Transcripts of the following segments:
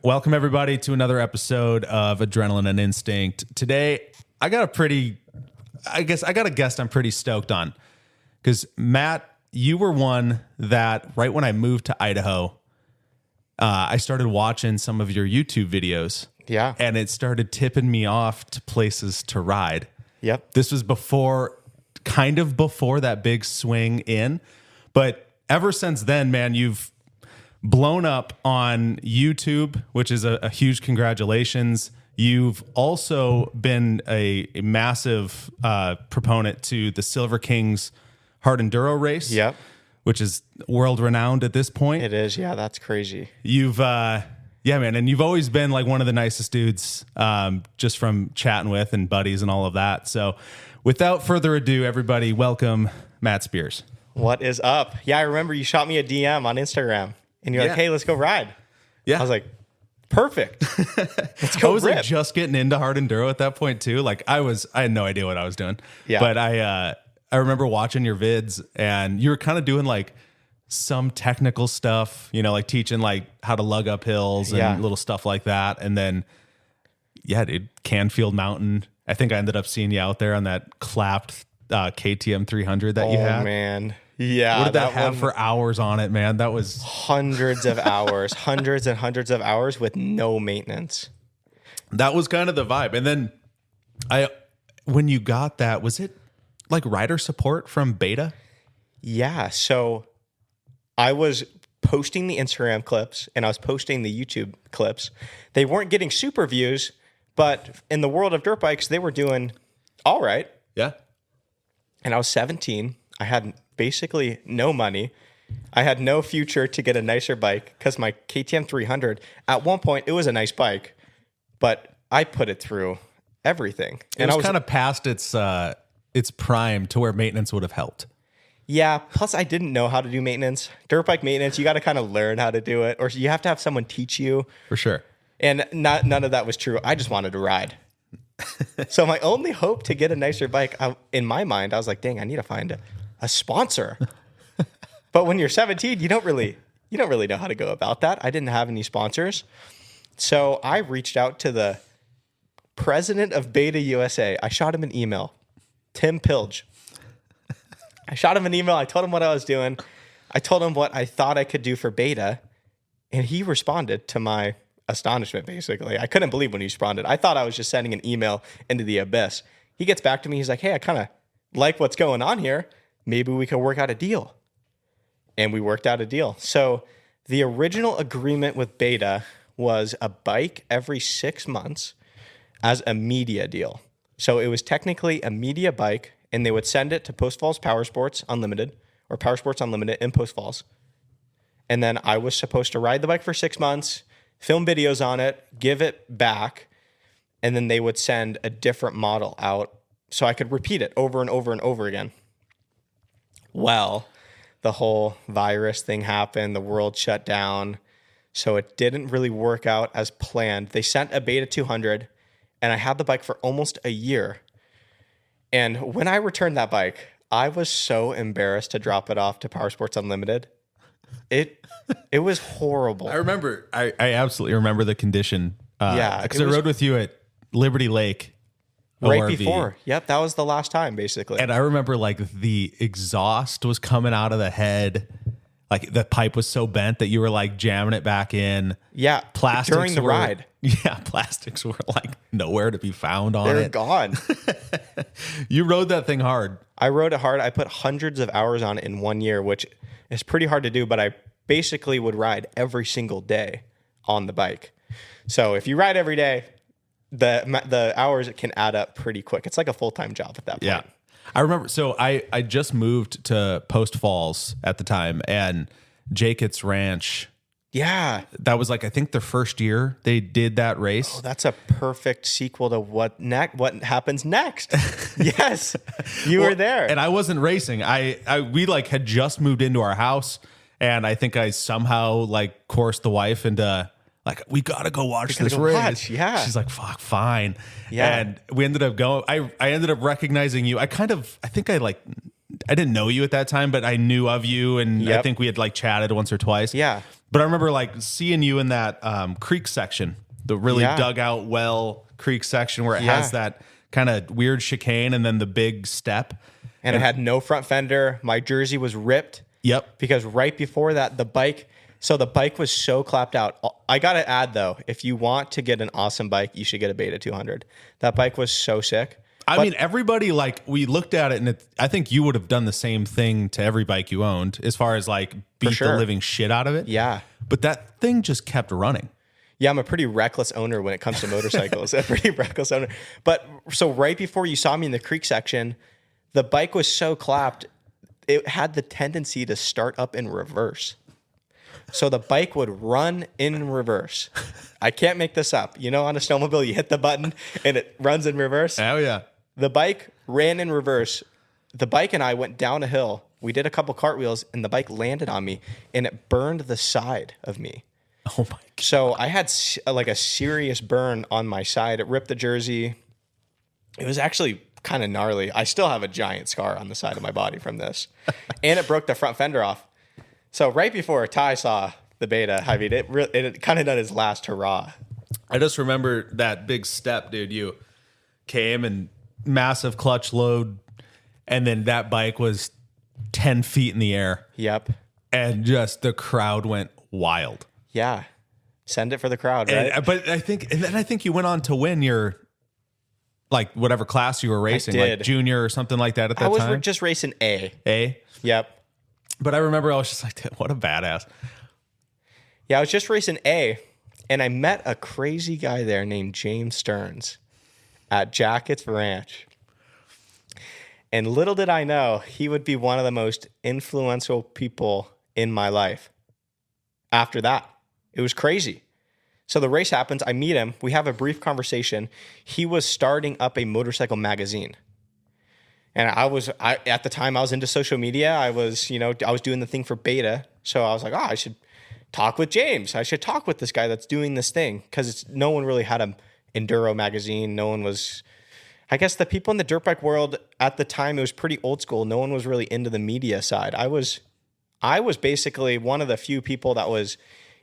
Welcome everybody to another episode of Adrenaline and Instinct. Today, I got a guest I'm pretty stoked on. Because Matt, you were one that right when I moved to Idaho, I started watching some of your YouTube videos. Yeah. And it started tipping me off to places to ride. Yep. This was before that big swing in. But ever since then, man, you've blown up on YouTube, which is a huge congratulations. You've also been a massive proponent to the Silver Kings Hard Enduro race. Yep. Which is world renowned at this point. It is. Yeah, that's crazy. You've, man, and you've always been like one of the nicest dudes, just from chatting with and buddies and all of that. So without further ado, everybody, welcome Matt Spears. What is up? Yeah, I remember you shot me a DM on Instagram and you're like, hey, let's go ride. Yeah. I was like, perfect. Let's go. I was like just getting into hard enduro at that point too. Like I had no idea what I was doing. Yeah. But I remember watching your vids and you were kind of doing like some technical stuff, like teaching like how to lug up hills and little stuff like that. And then, dude, Canfield Mountain. I think I ended up seeing you out there on that clapped KTM 300 that you had. Oh, man. Yeah. What did that have for hours on it, man? That was hundreds of hours, hundreds and hundreds of hours with no maintenance. That was kind of the vibe. And then when you got that, was it like rider support from Beta? Yeah. So I was posting the Instagram clips and I was posting the YouTube clips. They weren't getting super views, but in the world of dirt bikes, they were doing all right. Yeah. And I was 17. I had basically no money. I had no future to get a nicer bike because my KTM 300, at one point, it was a nice bike, but I put it through everything. And I was kind of past its prime to where maintenance would have helped. Yeah. Plus, I didn't know how to do maintenance. Dirt bike maintenance, you got to kind of learn how to do it, or you have to have someone teach you. For sure. And none of that was true. I just wanted to ride. So my only hope to get a nicer bike, in my mind, I was like, dang, I need to find a sponsor. But when you're 17, you don't really know how to go about that. I didn't have any sponsors. So I reached out to the president of Beta USA. I shot him an email, Tim Pilge. I shot him an email. I told him what I was doing. I told him what I thought I could do for Beta. And he responded to my astonishment, basically. I couldn't believe when he responded. I thought I was just sending an email into the abyss. He gets back to me. He's like, hey, I kind of like what's going on here. Maybe we could work out a deal. And we worked out a deal. So the original agreement with Beta was a bike every 6 months as a media deal. So it was technically a media bike, and they would send it to Post Falls Power Sports Unlimited or Power Sports Unlimited in Post Falls. And then I was supposed to ride the bike for 6 months, film videos on it, give it back, and then they would send a different model out so I could repeat it over and over and over again. Well, the whole virus thing happened, the world shut down, so it didn't really work out as planned. They sent a Beta 200, and I had the bike for almost a year. And when I returned that bike, I was so embarrassed to drop it off to Power Sports Unlimited. It was horrible. I remember. I absolutely remember the condition. Yeah, because I rode with you at Liberty Lake right ORV. before. Yep, that was the last time, basically. And I remember like the exhaust was coming out of the head. Like the pipe was so bent that you were like jamming it back in. Yeah, plastics during the ride. Yeah, plastics were like nowhere to be found on it. They're gone. You rode that thing hard. I rode it hard. I put hundreds of hours on it in 1 year, which is pretty hard to do, but I basically would ride every single day on the bike. So if you ride every day, the hours can add up pretty quick. It's like a full-time job at that point. Yeah. I remember. So I just moved to Post Falls at the time, and Jacob's Ranch. Yeah. That was like, I think the first year they did that race. Oh, that's a perfect sequel to what happens next. Yes. You were there. And I wasn't racing. We like had just moved into our house, and I think I somehow like coerced the wife into like, we gotta go watch this race. Yeah. She's like, fuck, fine. Yeah. And we ended up going. I ended up recognizing you. I think I didn't know you at that time, but I knew of you, and I Yep. think we had like chatted once or twice. Yeah. But I remember like seeing you in that creek section, the really Yeah. dug out well creek section where it Yeah. has that kind of weird chicane and then the big step. And I had no front fender. My jersey was ripped. Yep. Because right before that, the bike was so clapped out. I got to add though, if you want to get an awesome bike, you should get a Beta 200. That bike was so sick. I mean, everybody, like, we looked at it, and I think you would have done the same thing to every bike you owned as far as like beat sure. the living shit out of it. Yeah. But that thing just kept running. Yeah, I'm a pretty reckless owner when it comes to motorcycles. A pretty reckless owner. But so right before you saw me in the creek section, the bike was so clapped, it had the tendency to start up in reverse. So the bike would run in reverse. I can't make this up. You know, on a snowmobile, you hit the button and it runs in reverse. Oh, yeah. The bike ran in reverse. The bike and I went down a hill. We did a couple cartwheels and the bike landed on me and it burned the side of me. Oh, my God. So I had like a serious burn on my side. It ripped the jersey. It was actually kind of gnarly. I still have a giant scar on the side of my body from this. And it broke the front fender off. So right before Ty saw the Beta, I mean, it kind of done his last hurrah. I just remember that big step, dude. You came and massive clutch load, and then that bike was 10 feet in the air, Yep. and just the crowd went wild. Yeah. Send it for the crowd, right? But I think you went on to win your, like, whatever class you were racing, did. like junior or something like that at that I was time. just racing A. A. Yep. But I remember I was just like, "Dude, what a badass." Yeah, I was just racing A, and I met a crazy guy there named James Stearns at Jackett's Ranch. And little did I know, he would be one of the most influential people in my life. After that, it was crazy. So the race happens. I meet him. We have a brief conversation. He was starting up a motorcycle magazine. And at the time I was into social media. I was doing the thing for Beta. So I was like, I should talk with James. I should talk with this guy that's doing this thing. Because no one really had an Enduro magazine. No one was, I guess the people in the dirt bike world at the time, it was pretty old school. No one was really into the media side. I was basically one of the few people that was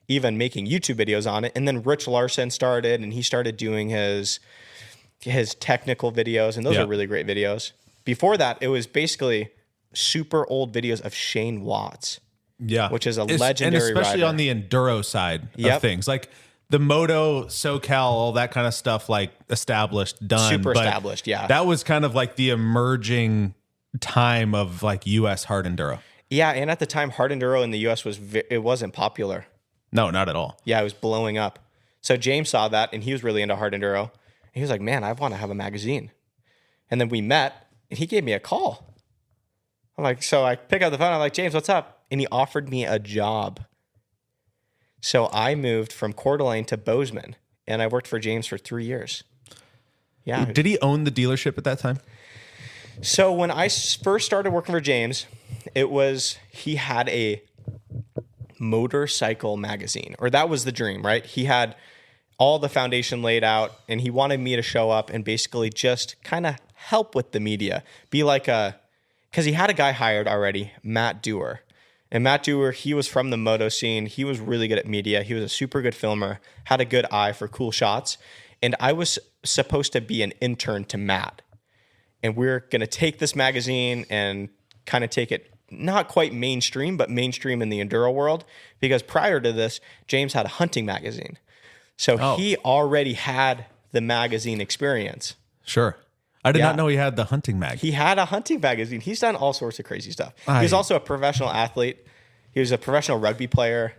even making YouTube videos on it. And then Rich Larson started, and he started doing his technical videos. And those are really great videos. Before that, it was basically super old videos of Shane Watts. Yeah. Which is a legendary and especially rider. on the enduro side Yep. of things. Like the moto, SoCal, all that kind of stuff, like established, done. Super but established, yeah. That was kind of like the emerging time of like US hard enduro. Yeah, and at the time, hard enduro in the U.S. it wasn't popular. No, not at all. Yeah, it was blowing up. So James saw that, and he was really into hard enduro. And he was like, man, I want to have a magazine. And then we met, and he gave me a call. I'm like, so I pick up the phone. I'm like, James, what's up? And he offered me a job. So I moved from Coeur d'Alene to Bozeman, and I worked for James for 3 years. Yeah. Did he own the dealership at that time? So when I first started working for James, he had a motorcycle magazine, or that was the dream, right? He had all the foundation laid out, and he wanted me to show up and basically just kind of help with the media, be like because he had a guy hired already, Matt Dewar. And Matt Dewar, he was from the moto scene. He was really good at media. He was a super good filmer, had a good eye for cool shots. And I was supposed to be an intern to Matt. And we're going to take this magazine and kind of take it not quite mainstream, but mainstream in the enduro world. Because prior to this, James had a hunting magazine. So he already had the magazine experience. Sure. I did not know he had the hunting mag. He had a hunting magazine. He's done all sorts of crazy stuff. He was also a professional athlete. He was a professional rugby player.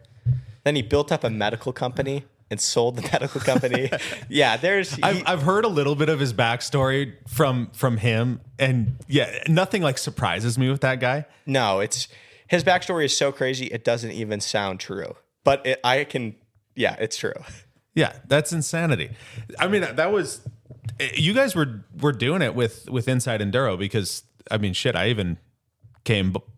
Then he built up a medical company and sold the medical company. Yeah, I've heard a little bit of his backstory from him, and yeah, nothing like surprises me with that guy. No, his backstory is so crazy it doesn't even sound true. But it's true. Yeah, that's insanity. I mean, that was, you guys were doing it with Inside Enduro because, I mean, shit, I even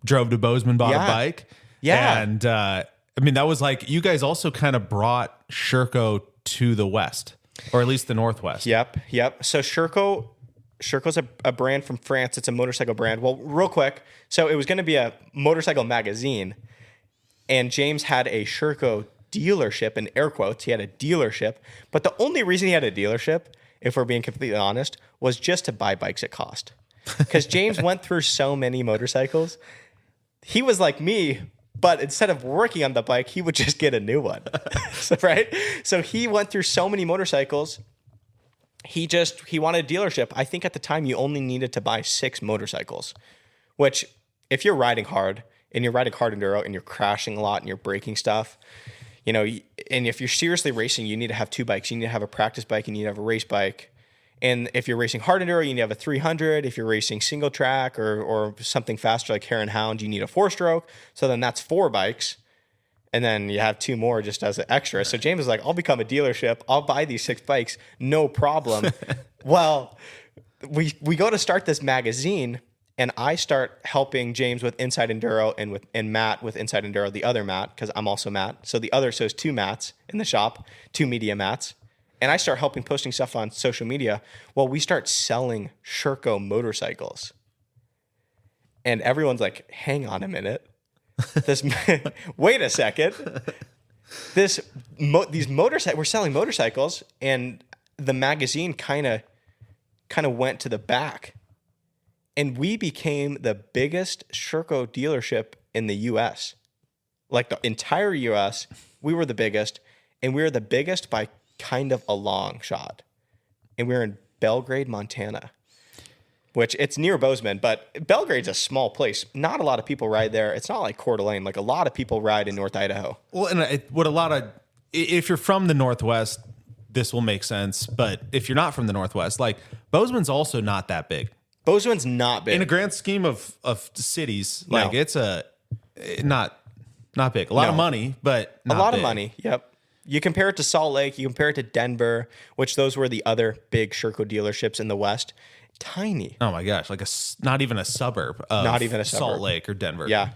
drove to Bozeman, bought a bike. Yeah. And, I mean, that was like, you guys also kind of brought Sherco to the West, or at least the Northwest. Yep. So Sherco, Sherco's a brand from France. It's a motorcycle brand. Well, real quick. So it was going to be a motorcycle magazine, and James had a Sherco dealership, in air quotes. He had a dealership, but the only reason he had a dealership, if we're being completely honest, was just to buy bikes at cost. Because James went through so many motorcycles. He was like me, but instead of working on the bike, he would just get a new one. Right? So he went through so many motorcycles. He wanted a dealership. I think at the time you only needed to buy 6 motorcycles, which if you're riding hard and you're riding hard enduro and you're crashing a lot and you're breaking stuff, you know, and if you're seriously racing, you need to have 2 bikes. You need to have a practice bike and you need to have a race bike. And if you're racing hard enduro, you need to have a 300. If you're racing single track or something faster like Hare and Hound, you need a 4-stroke. So then that's 4 bikes. And then you have 2 more just as an extra. So James was like, I'll become a dealership. I'll buy these 6 bikes. No problem. Well, we go to start this magazine, and I start helping James with Inside Enduro and Matt with Inside Enduro, the other Matt, because I'm also Matt. So it's 2 Matts in the shop, 2 media Matts. And I start helping posting stuff on social media. Well, we start selling Sherco motorcycles. And everyone's like, hang on a minute. Wait a second. These motorcycles, we're selling motorcycles, and the magazine kind of went to the back. And we became the biggest Sherco dealership in the US. Like the entire US, we were the biggest, and we were the biggest by kind of a long shot. And we're in Belgrade, Montana, which it's near Bozeman, but Belgrade's a small place. Not a lot of people ride there. It's not like Coeur d'Alene. Like a lot of people ride in North Idaho. Well, and if you're from the Northwest, this will make sense. But if you're not from the Northwest, like Bozeman's also not that big. Bozeman's not big. In a grand scheme of cities, like it's not big. A lot of money, but not a lot big. of money. Yep. You compare it to Salt Lake, you compare it to Denver, which those were the other big Sherco dealerships in the West. Tiny. Oh my gosh, like not even a suburb of Salt Lake or Denver. Yeah.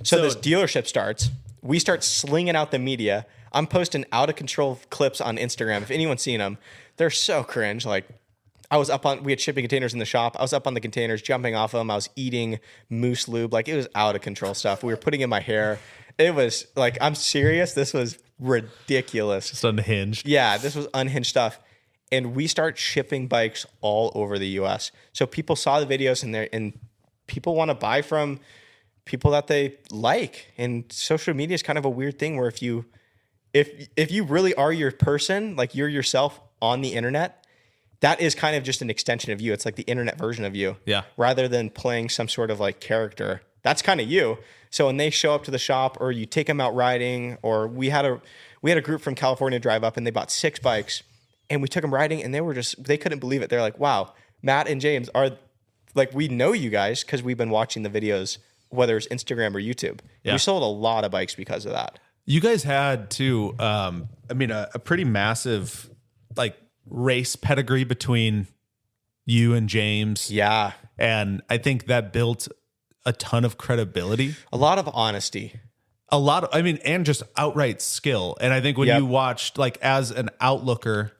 So this dealership starts. We start slinging out the media. I'm posting out of control clips on Instagram. If anyone's seen them, they're so cringe. Like we had shipping containers in the shop. I was up on the containers, jumping off them. I was eating moose lube. Like it was out of control stuff. We were putting in my hair. It was like, I'm serious. This was ridiculous. Just unhinged. Yeah, this was unhinged stuff. And we start shipping bikes all over the US. So people saw the videos and people want to buy from people that they like. And social media is kind of a weird thing where if you really are your person, like you're yourself on the internet, that is kind of just an extension of you. It's like the internet version of you. Yeah. Rather than playing some sort of like character. That's kind of you. So when they show up to the shop or you take them out riding, or we had a group from California drive up and they bought 6 bikes and we took them riding and they couldn't believe it. They're like, wow, Matt and James are like, we know you guys because we've been watching the videos, whether it's Instagram or YouTube. Yeah. We sold a lot of bikes because of that. You guys had too, a pretty massive like race pedigree between you and James. Yeah. And I think that built a ton of credibility, a lot of honesty, and just outright skill. And I think when you watched, like, as an outlooker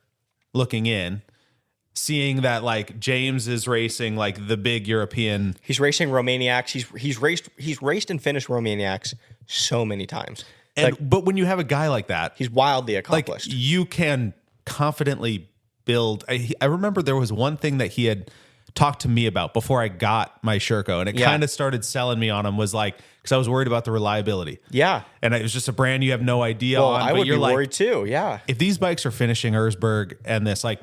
looking in, seeing that like James is racing like the big European, he's racing Romaniacs. He's raced and finished Romaniacs so many times. And but when you have a guy like that, he's wildly accomplished. Like you can confidently build. I remember there was one thing that he had talked to me about before I got my Sherco, and it kind of started selling me on him, was like, because I was worried about the reliability. Yeah. And it was just a brand you have no idea on. I would be worried too. Yeah. If these bikes are finishing Erzberg and this, like,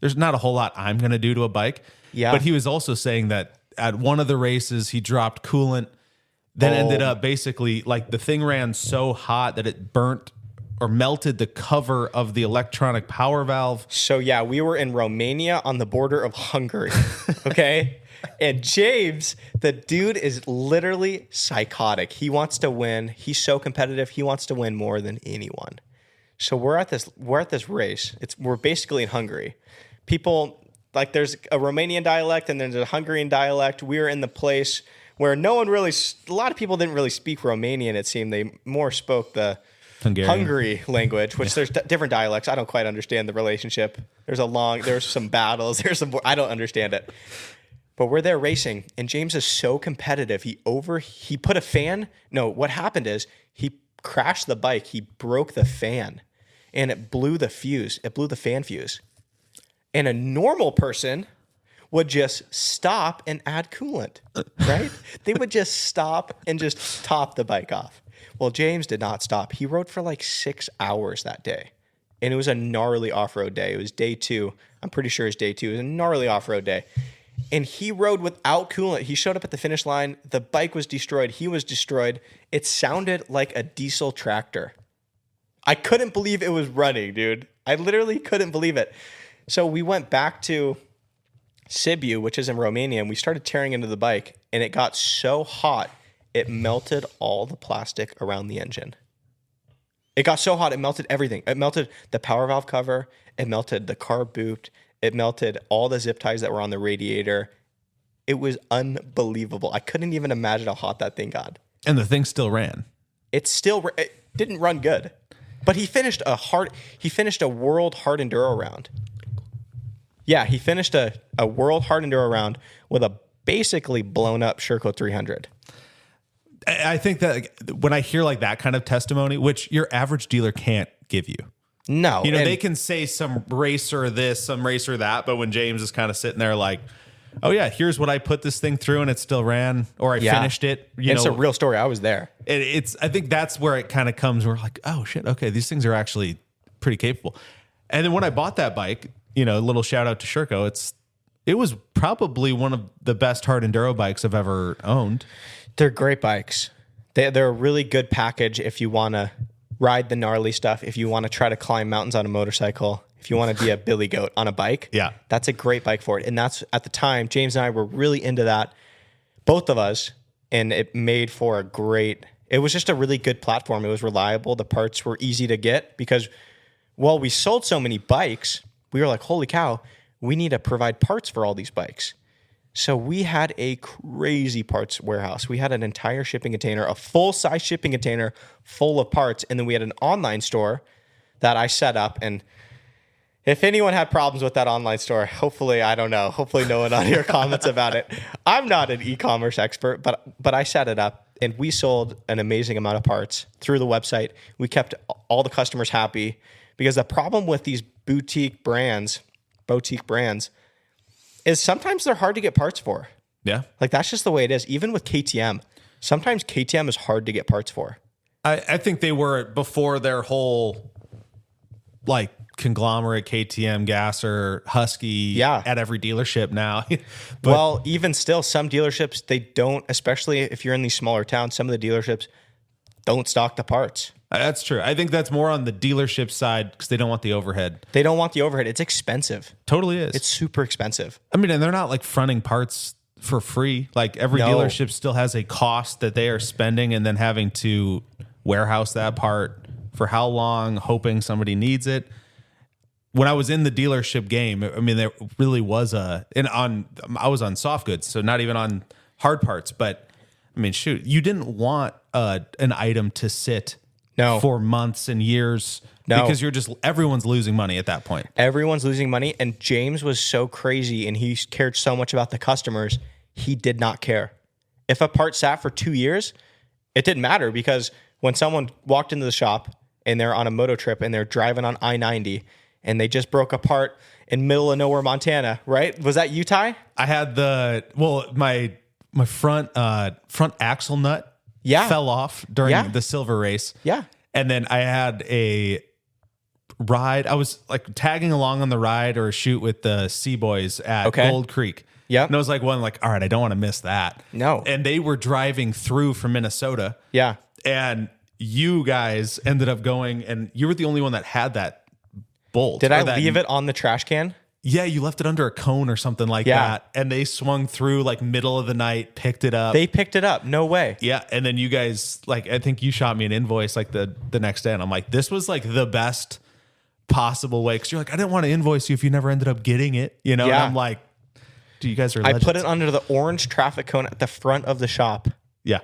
there's not a whole lot I'm going to do to a bike. Yeah. But he was also saying that at one of the races, he dropped coolant, then ended up basically, like, the thing ran so hot that it burnt or melted the cover of the electronic power valve. So yeah, we were in Romania on the border of Hungary. Okay. And James, the dude is literally psychotic. He wants to win. He's so competitive. He wants to win more than anyone. So we're at this race. We're basically in Hungary. People, like, there's a Romanian dialect and there's a Hungarian dialect. We're in the place where a lot of people didn't really speak Romanian, it seemed. They more spoke the Hungary language, which there's different dialects. I don't quite understand the relationship. There's some battles. I don't understand it. But we're there racing, and James is so competitive. He put a fan. No, what happened is he crashed the bike. He broke the fan, and it blew the fuse. It blew the fan fuse. And a normal person would just stop and add coolant, right? They would just stop and just top the bike off. Well, James did not stop. He rode for like 6 hours that day. And it was a gnarly off-road day. It was day 2. I'm pretty sure it's day 2. It was a gnarly off-road day. And he rode without coolant. He showed up at the finish line. The bike was destroyed. He was destroyed. It sounded like a diesel tractor. I couldn't believe it was running, dude. I literally couldn't believe it. So we went back to Sibiu, which is in Romania, and we started tearing into the bike, and it got so hot, it melted all the plastic around the engine. It got so hot, it melted everything. It melted the power valve cover. It melted the carb boot. It melted all the zip ties that were on the radiator. It was unbelievable. I couldn't even imagine how hot that thing got. And the thing still ran. It didn't run good, but he finished a world hard enduro round. Yeah, he finished a world hard enduro round with a basically blown up Sherco 300. I think that when I hear like that kind of testimony, which your average dealer can't give you. No. They can say some racer this, some racer that, but when James is kind of sitting there like, oh yeah, here's what I put this thing through and it still ran, or I finished it. It's a real story. I was there. I think that's where it kind of comes. We're like, oh shit, okay, these things are actually pretty capable. And then when I bought that bike, a little shout out to Sherco. It was probably one of the best hard enduro bikes I've ever owned. They're great bikes. They're a really good package if you want to ride the gnarly stuff, if you want to try to climb mountains on a motorcycle, if you want to be a billy goat on a bike. Yeah. That's a great bike for it. And that's, at the time, James and I were really into that, both of us, and it made for it was just a really good platform. It was reliable. The parts were easy to get because, we sold so many bikes, we were like, holy cow, we need to provide parts for all these bikes. So we had a crazy parts warehouse. We had an entire shipping container, a full-size shipping container full of parts, and then we had an online store that I set up. And if anyone had problems with that online store, hopefully no one on here comments about it. I'm not an e-commerce expert, but I set it up, and we sold an amazing amount of parts through the website. We kept all the customers happy because the problem with these boutique brands is sometimes they're hard to get parts for. Yeah. Like that's just the way it is. Even with KTM, sometimes KTM is hard to get parts for. I think they were before their whole like conglomerate KTM, Gasser, Husky at every dealership now. Well, even still, some dealerships, they don't, especially if you're in these smaller towns, some of the dealerships don't stock the parts. That's true. I think that's more on the dealership side because they don't want the overhead. They don't want the overhead. It's expensive. Totally is. It's super expensive. I mean, and they're not like fronting parts for free. Like every dealership still has a cost that they are spending and then having to warehouse that part for how long, hoping somebody needs it. When I was in the dealership game, I mean, there really was I was on soft goods, so not even on hard parts. But I mean, shoot, you didn't want an item to sit for months and years because everyone's losing money at that point. Everyone's losing money. And James was so crazy and he cared so much about the customers. He did not care. If a part sat for 2 years, it didn't matter because when someone walked into the shop and they're on a moto trip and they're driving on I-90 and they just broke a part in middle of nowhere, Montana, right? Was that you, Ty? I had my front axle nut fell off during the silver race. Yeah. And then I had a ride. I was like tagging along on the ride or a shoot with the Sea Boys at Gold Creek. Yeah. And I was like, all right, I don't want to miss that. No. And they were driving through from Minnesota. Yeah. And you guys ended up going, and you were the only one that had that bolt. Did I leave it on the trash can? Yeah, you left it under a cone or something like that. And they swung through like middle of the night, picked it up. They picked it up. No way. Yeah. And then you guys, like, I think you shot me an invoice like the next day. And I'm like, this was like the best possible way. Cause you're like, I didn't want to invoice you if you never ended up getting it. And I'm like, dude, you guys are legends. I put it under the orange traffic cone at the front of the shop. Yeah.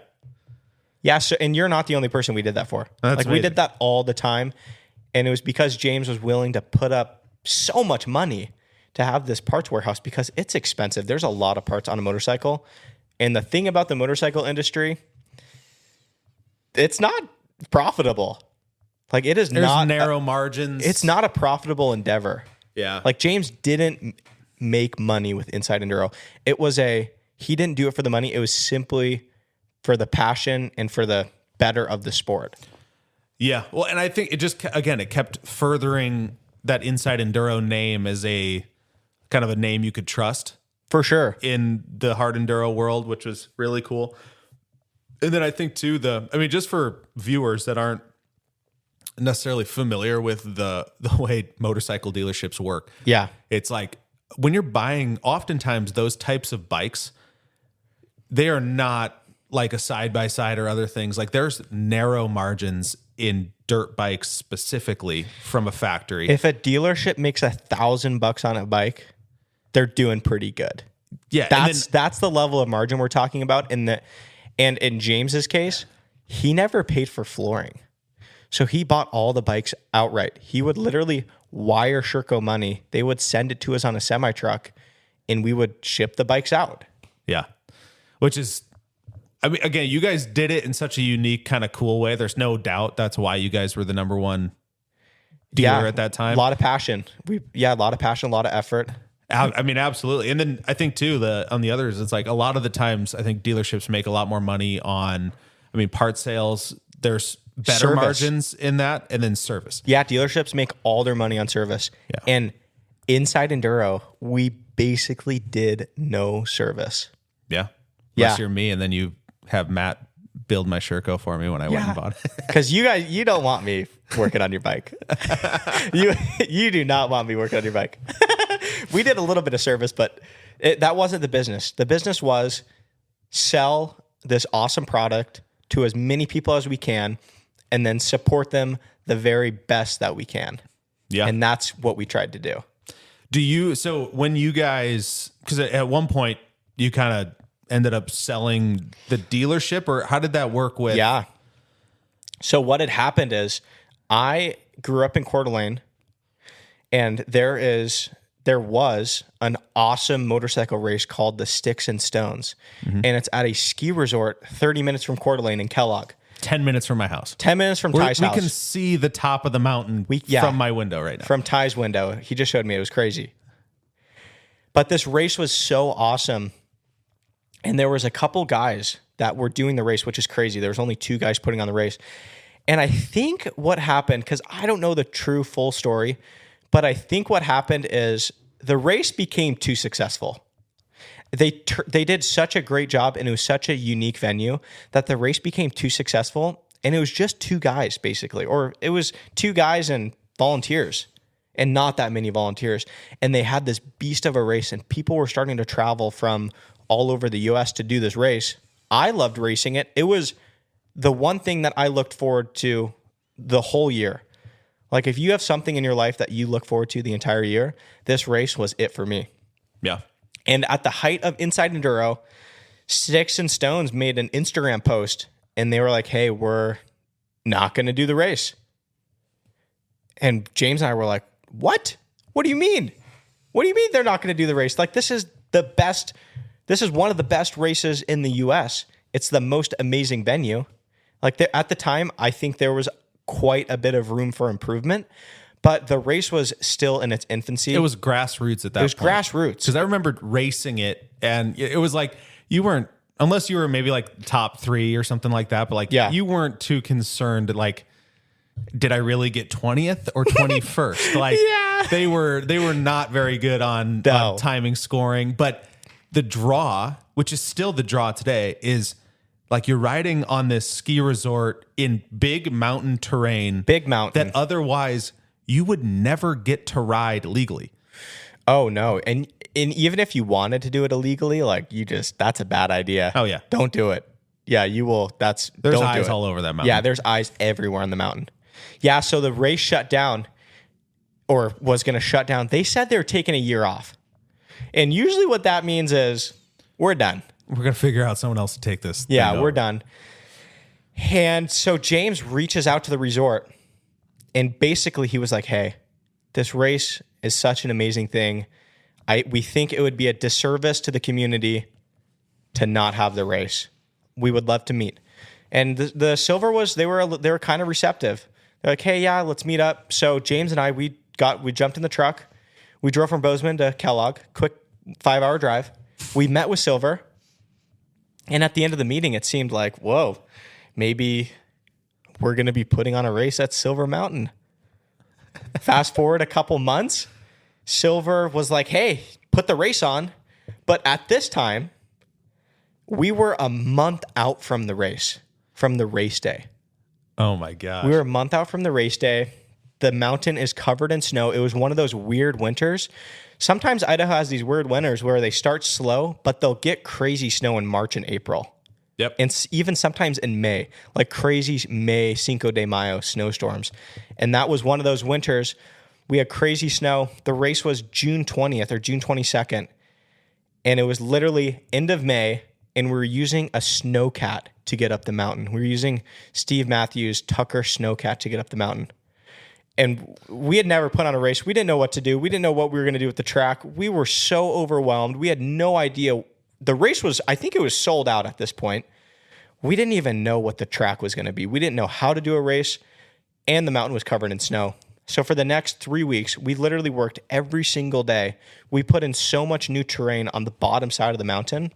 Yeah, so, and you're not the only person we did that for. That's like, we amazing. did that all the time. And it was because James was willing to put up so much money to have this parts warehouse because it's expensive. There's a lot of parts on a motorcycle. And the thing about the motorcycle industry, it's not profitable. Like, it is There's not narrow margins. It's not a profitable endeavor. Yeah. Like, James didn't make money with Inside Enduro. He didn't do it for the money. It was simply for the passion and for the better of the sport. Yeah. Well, and I think it just, again, it kept furthering that Inside Enduro name as a kind of a name you could trust For sure. in the hard enduro world, which was really cool. And then I think too, just for viewers that aren't necessarily familiar with the way motorcycle dealerships work. Yeah. It's like when you're buying, oftentimes those types of bikes, they are not like a side-by-side or other things. Like, there's narrow margins in dirt bikes specifically from a factory. If a dealership makes $1,000 on a bike, they're doing pretty good. Yeah. That's the level of margin we're talking about. And in James's case, he never paid for flooring. So he bought all the bikes outright. He would literally wire Sherco money. They would send it to us on a semi truck and we would ship the bikes out. Yeah. Which is, I mean, again, you guys did it in such a unique kind of cool way. There's no doubt that's why you guys were the number one dealer at that time. A lot of passion. A lot of passion, a lot of effort. I mean, absolutely. And then I think too, on the others, it's like a lot of the times I think dealerships make a lot more money on, part sales. There's better Service. margins in that, and then service. Yeah, dealerships make all their money on service. Yeah. And Inside Enduro, we basically did no service. Yeah. Yeah. Unless you're me, and then you have Matt build my Sherco for me when I went and bought it. Because you don't want me working on your bike. You do not want me working on your bike. We did a little bit of service, but that wasn't the business. The business was sell this awesome product to as many people as we can, and then support them the very best that we can. Yeah. And that's what we tried to do. So when you guys, because at one point you kind of ended up selling the dealership, or how did that work with? Yeah. So what had happened is I grew up in Coeur d'Alene, and there was an awesome motorcycle race called the Sticks and Stones. And it's at a ski resort 30 minutes from Coeur d'Alene in Kellogg. 10 minutes from my house. 10 minutes from Ty's house. We can see the top of the mountain from my window right now. From Ty's window. He just showed me. It was crazy. But this race was so awesome. And there was a couple guys that were doing the race, which is crazy. There was only 2 guys putting on the race. And I think what happened, because I don't know the true full story, but I think what happened is the race became too successful. They did such a great job, and it was such a unique venue that the race became too successful, and it was just 2 guys basically, or it was 2 guys and volunteers and not that many volunteers. And they had this beast of a race, and people were starting to travel from all over the US to do this race. I loved racing it. It was the one thing that I looked forward to the whole year. Like, if you have something in your life that you look forward to the entire year, this race was it for me. Yeah. And at the height of Inside Enduro, Sticks and Stones made an Instagram post, and they were like, hey, we're not going to do the race. And James and I were like, what? What do you mean? What do you mean they're not going to do the race? Like, this is the best. This is one of the best races in the US. It's the most amazing venue. Like, at the time, I think there was quite a bit of room for improvement, but the race was still in its infancy. It was grassroots at that point. It was grassroots. Because I remembered racing it, and it was like you weren't, unless you were maybe like top 3 or something like that, but like you weren't too concerned, like, did I really get 20th or 21st? Like, they were not very good on timing, scoring, but the draw, which is still the draw today, is like you're riding on this ski resort in big mountain terrain. Big mountain. That otherwise you would never get to ride legally. Oh, no. And even if you wanted to do it illegally, like, that's a bad idea. Oh, yeah. Don't do it. Yeah, you will. There's eyes all over that mountain. Yeah, there's eyes everywhere on the mountain. Yeah, so the race shut down, or was going to shut down. They said they were taking a year off. And usually what that means is we're done. We're going to figure out someone else to take this. Yeah, thing we're over. done. And so James reaches out to the resort, and basically he was like, hey, this race is such an amazing thing. We think it would be a disservice to the community to not have the race. We would love to meet. And the Silver they were kind of receptive. They're like, hey, yeah, let's meet up. So James and I, we jumped in the truck. We drove from Bozeman to Kellogg, quick 5-hour drive. We met with Silver. And at the end of the meeting, it seemed like, whoa, maybe we're going to be putting on a race at Silver Mountain. Fast forward a couple months, Silver was like, hey, put the race on. But at this time, we were a month out from the race day. Oh my gosh. We were a month out from the race day. The mountain is covered in snow. It was one of those weird winters. Sometimes Idaho has these weird winters where they start slow, but they'll get crazy snow in March and April. Yep. And even sometimes in May, like crazy May, Cinco de Mayo snowstorms. And that was one of those winters. We had crazy snow. The race was June 20th or June 22nd. And it was literally end of May. And we were using a snowcat to get up the mountain. We were using Steve Matthews' Tucker snowcat to get up the mountain. And we had never put on a race. We didn't know what to do. We didn't know what we were going to do with the track. We were so overwhelmed. We had no idea. The race was, I think it was sold out at this point. We didn't even know what the track was going to be. We didn't know how to do a race, and the mountain was covered in snow. So for the next 3 weeks, we literally worked every single day. We put in so much new terrain on the bottom side of the mountain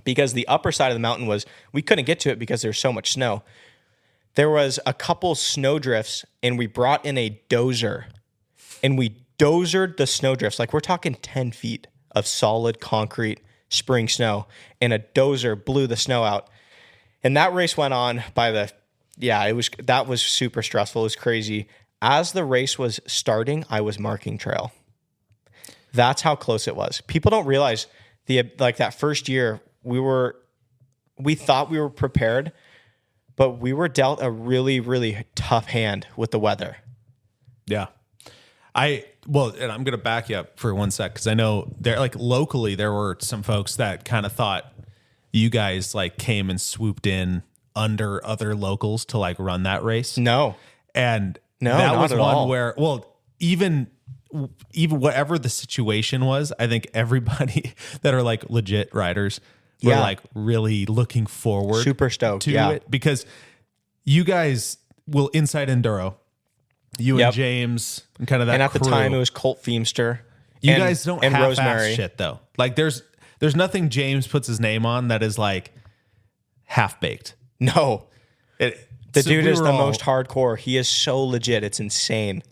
because the upper side of the mountain we couldn't get to it because there's so much snow. There was a couple snow drifts, and we brought in a dozer, and we dozered the snow drifts. Like, we're talking 10 feet of solid concrete spring snow, and a dozer blew the snow out. And that race went on that was super stressful. It was crazy. As the race was starting, I was marking trail. That's how close it was. People don't realize that first year we thought we were prepared, but we were dealt a really, really tough hand with the weather. Yeah. And I'm going to back you up for 1 sec, because I know locally there were some folks that kind of thought you guys came and swooped in under other locals to run that race. No. And no, that not was at one all. where, even whatever the situation was, I think everybody that are legit riders were really looking forward, super stoked to it, because you guys will Inside Enduro, and James and kind of that. And at crew, the time it was Colt Feemster. You guys don't and half-ass Rosemary. shit though. There's nothing James puts his name on that is half baked. No. The dude is the most hardcore. He is so legit. It's insane.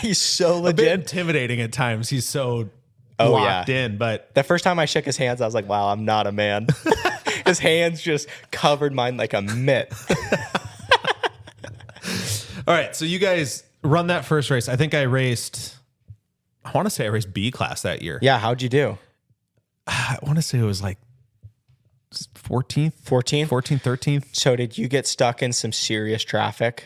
He's so legit. A bit intimidating at times. He's so locked in. But the first time I shook his hands, I was like, wow, I'm not a man. His hands just covered mine like a mitt. All right. So you guys run that first race. I think I want to say I raced B class that year. Yeah. How'd you do? I want to say it was 14th, 13th. So did you get stuck in some serious traffic?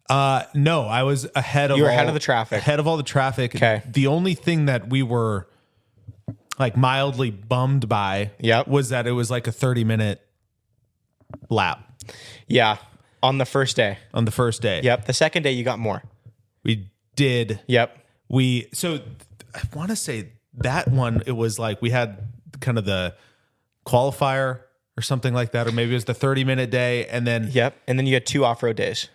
No, I was ahead of ahead of the traffic. Ahead of all the traffic. Okay. The only thing that we were mildly bummed by was that it was a 30-minute lap. Yeah. On the first day. Yep. The second day you got more. We did. Yep. So I want to say that one, it was we had kind of the qualifier or something like that, or maybe it was the 30-minute day, and then and then you had 2 off-road days.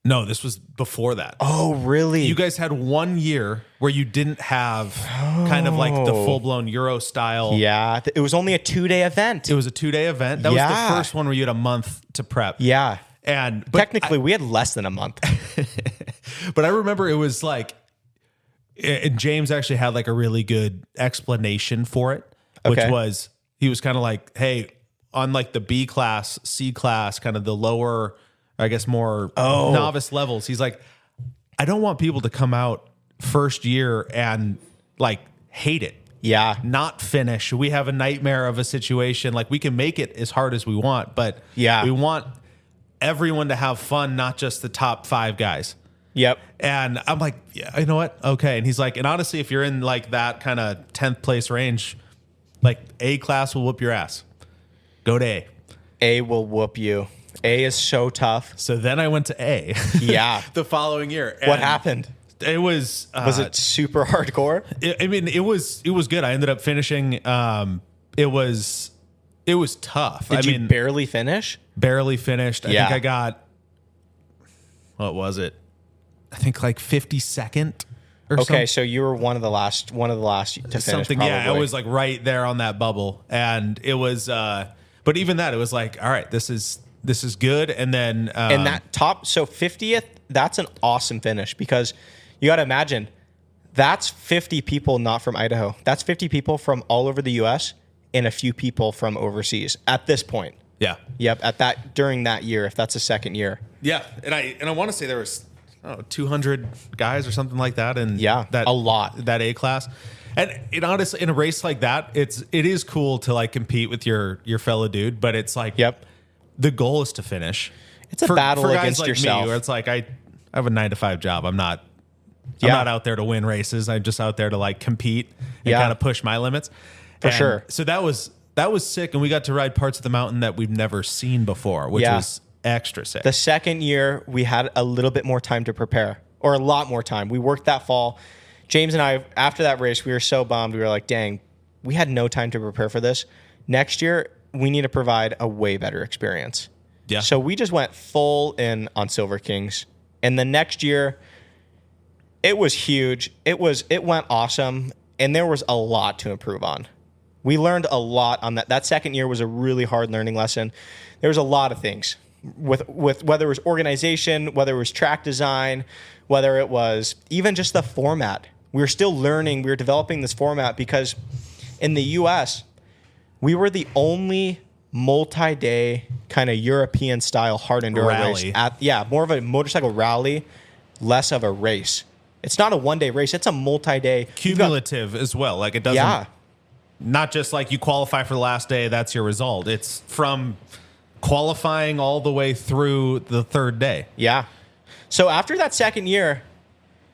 No, this was before that. Oh, really? You guys had 1 year where you didn't have kind of the full-blown Euro style. Yeah, it was only a 2-day event. It was a 2-day event. That was the first one where you had a month to prep. Yeah. But technically, we had less than a month. But I remember it was and James actually had a really good explanation for it, which was, he was kind of hey, on the B class, C class, kind of the lower, I guess more novice levels. He's I don't want people to come out first year and hate it. Yeah. Not finish. We have a nightmare of a situation. We can make it as hard as we want, but we want everyone to have fun, not just the top 5 guys. Yep. And I'm yeah, you know what? Okay. And he's and honestly, if you're in that kind of 10th place range, A class will whoop your ass. Go to A. A will whoop you. A is so tough. So then I went to A. Yeah. The following year. What And happened? It was it super hardcore? it was good. I ended up finishing. It was tough. Did you barely finish? Barely finished. I think I got, what was it? I think like 52nd or something. Okay, so you were one of the last to finish. Something, probably. yeah. I was like right there on that bubble, and it was. But even that, it was like, all right, this is good. And then and that top, so 50th, that's an awesome finish because you got to imagine that's 50 people not from Idaho. That's 50 people from all over the U.S. and a few people from overseas at this point. Yeah. Yep. During that year, if that's the second year. Yeah, and I want to say there was 200 guys or something like that, and that a lot, that A class. And it honestly, in a race like that, it is cool to like compete with your fellow dude, but it's like, the goal is to finish. It's a battle for guys against like yourself. Me, where it's like I have a 9-to-5 job. I'm not out there to win races. I'm just out there to like compete and kind of push my limits. For sure. So that was sick, and we got to ride parts of the mountain that we've never seen before, which was extra sick. The second year, we had a little bit more time to prepare, or a lot more time. We worked that fall. James and I, after that race, we were so bummed. We were like, dang, we had no time to prepare for this. Next year, we need to provide a way better experience. Yeah. So we just went full in on Silver Kings. And the next year, it was huge. It went awesome. And there was a lot to improve on. We learned a lot on that. That second year was a really hard learning lesson. There was a lot of things with whether it was organization, whether it was track design, whether it was even just the format. We were still learning. We were developing this format because in the U.S., we were the only multi-day kind of European style hard enduro rally. Race. More of a motorcycle rally, less of a race. It's not a one-day race. It's a multi-day. Cumulative as well. Like it doesn't, not just like you qualify for the last day, that's your result. It's from qualifying all the way through the third day. Yeah. So after that second year,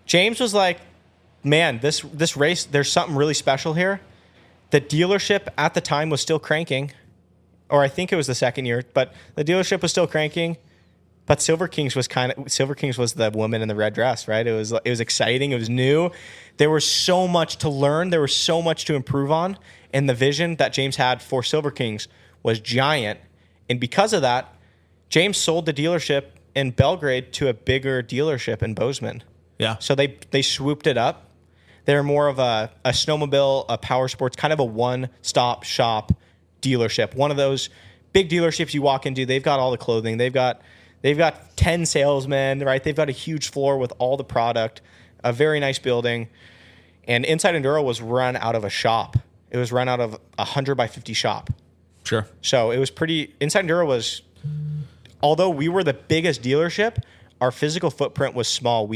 James was like, man, this race, there's something really special here. The dealership at the time was still cranking, or I think it was the second year, but the dealership was still cranking. But Silver Kings was the woman in the red dress, right? It was exciting. It was new. There was so much to learn. There was so much to improve on. And the vision that James had for Silver Kings was giant. And because of that, James sold the dealership in Belgrade to a bigger dealership in Bozeman. Yeah. So they swooped it up. They're more of a snowmobile, a power sports, kind of a one-stop shop dealership. One of those big dealerships you walk into, they've got all the clothing. They've got 10 salesmen, right? They've got a huge floor with all the product, a very nice building. And Inside Enduro was run out of a shop. It was run out of a 100 by 50 shop. Sure. So it was Inside Enduro was, although we were the biggest dealership, our physical footprint was small.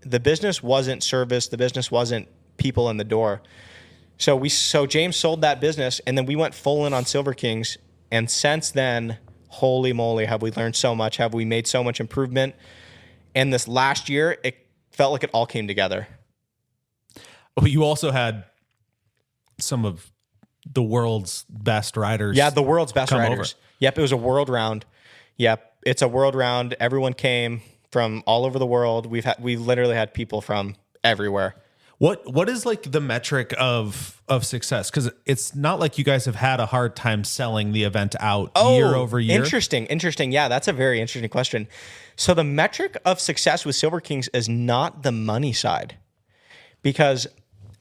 The business wasn't service. The business wasn't people in the door. So James sold that business, and then we went full in on Silver Kings. And since then, holy moly, have we learned so much? Have we made so much improvement? And this last year, it felt like it all came together. Well, you also had some of the world's best riders. Yeah, the world's best riders. Over. Yep, it was a world round. Yep, it's a world round. Everyone came from all over the world. We literally had people from everywhere. What is like the metric of success? Because it's not like you guys have had a hard time selling the event out year over year. Interesting. Yeah, that's a very interesting question. So the metric of success with Silver Kings is not the money side, because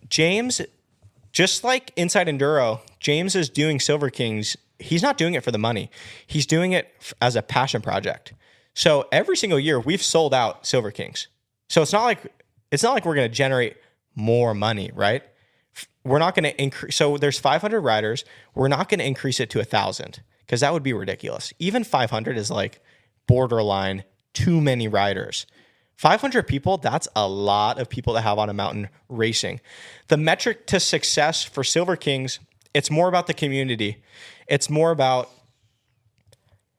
James, just like Inside Enduro, James is doing Silver Kings. He's not doing it for the money. He's doing it as a passion project. So every single year we've sold out Silver Kings. So it's not like we're going to generate more money, right? We're not going to increase. So there's 500 riders. We're not going to increase it to 1,000 because that would be ridiculous. Even 500 is like borderline too many riders. 500 people, that's a lot of people to have on a mountain racing. The metric to success for Silver Kings, it's more about the community. It's more about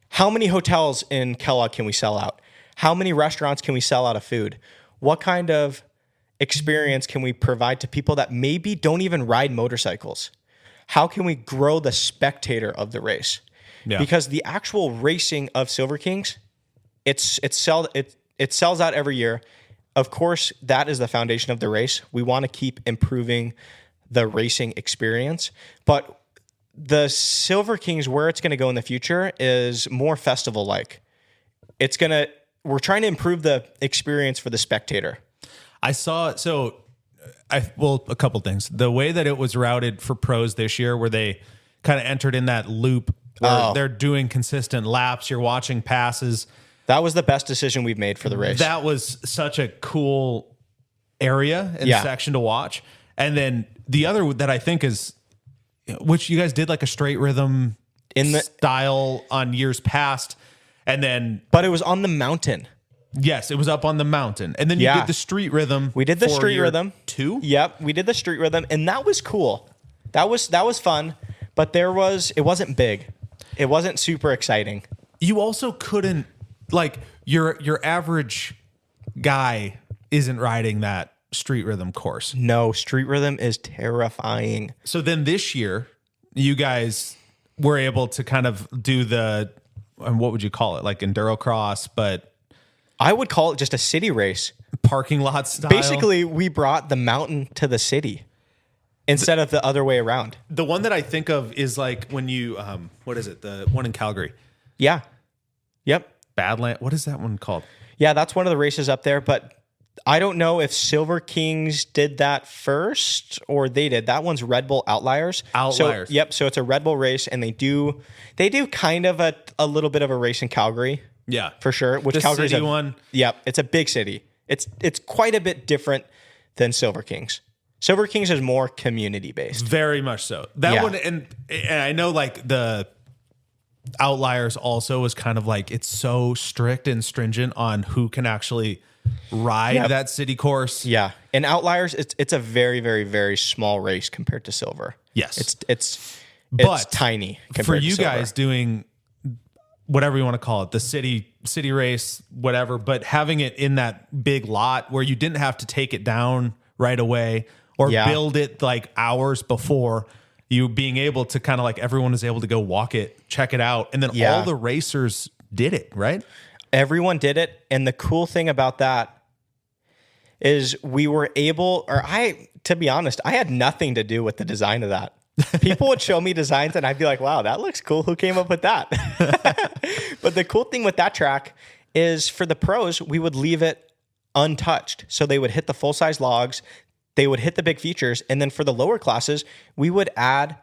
how many hotels in Kellogg can we sell out? How many restaurants can we sell out of food? What kind of experience can we provide to people that maybe don't even ride motorcycles? How can we grow the spectator of the race? Yeah. because the actual racing of Silver Kings, it sells out every year. Of course, that is the foundation of the race. We want to keep improving the racing experience, but the Silver Kings, where it's going to go in the future, is more festival-like. We're trying to improve the experience for the spectator. I saw, a couple things. The way that it was routed for pros this year, where they kind of entered in that loop where they're doing consistent laps, you're watching passes. That was the best decision we've made for the race. That was such a cool area and section to watch. And then the other that I think is, which you guys did like a straight rhythm in the style on years past. And then, but it was on the mountain. Yes, it was up on the mountain. And then you did the street rhythm. We did the street rhythm too. Yep. We did the street rhythm, and that was cool. That was fun, but it wasn't big. It wasn't super exciting. You also couldn't, like, your average guy isn't riding that street rhythm course. No, street rhythm is terrifying. So then this year, you guys were able to kind of do what would you call it? Like enduro cross, but I would call it just a city race. Parking lot style. Basically, we brought the mountain to the city instead of the other way around. The one that I think of is like when you, what is it? The one in Calgary. Yeah. Yep. Badland. What is that one called? Yeah, that's one of the races up there, but I don't know if Silver Kings did that first or they did. That one's Red Bull Outliers. Outliers. So it's a Red Bull race, and they do kind of a little bit of a race in Calgary. Yeah, for sure. Which the Calgary's city one. Yep, it's a big city. It's quite a bit different than Silver Kings. Silver Kings is more community based. Very much so. That one, and I know like the Outliers also was kind of like, it's so strict and stringent on who can actually ride that city course. Yeah, and Outliers, it's a very, very, very small race compared to Silver. Yes, it's tiny compared for to you Silver. guys doing whatever you want to call it, the city race, whatever, but having it in that big lot where you didn't have to take it down right away or build it like hours before, you being able to kind of like everyone was able to go walk it, check it out, and then all the racers did it, right? Everyone did it, and the cool thing about that is we were able, to be honest, I had nothing to do with the design of that. People would show me designs and I'd be like, wow, that looks cool. Who came up with that? But the cool thing with that track is for the pros, we would leave it untouched. So they would hit the full-size logs, they would hit the big features, and then for the lower classes, we would add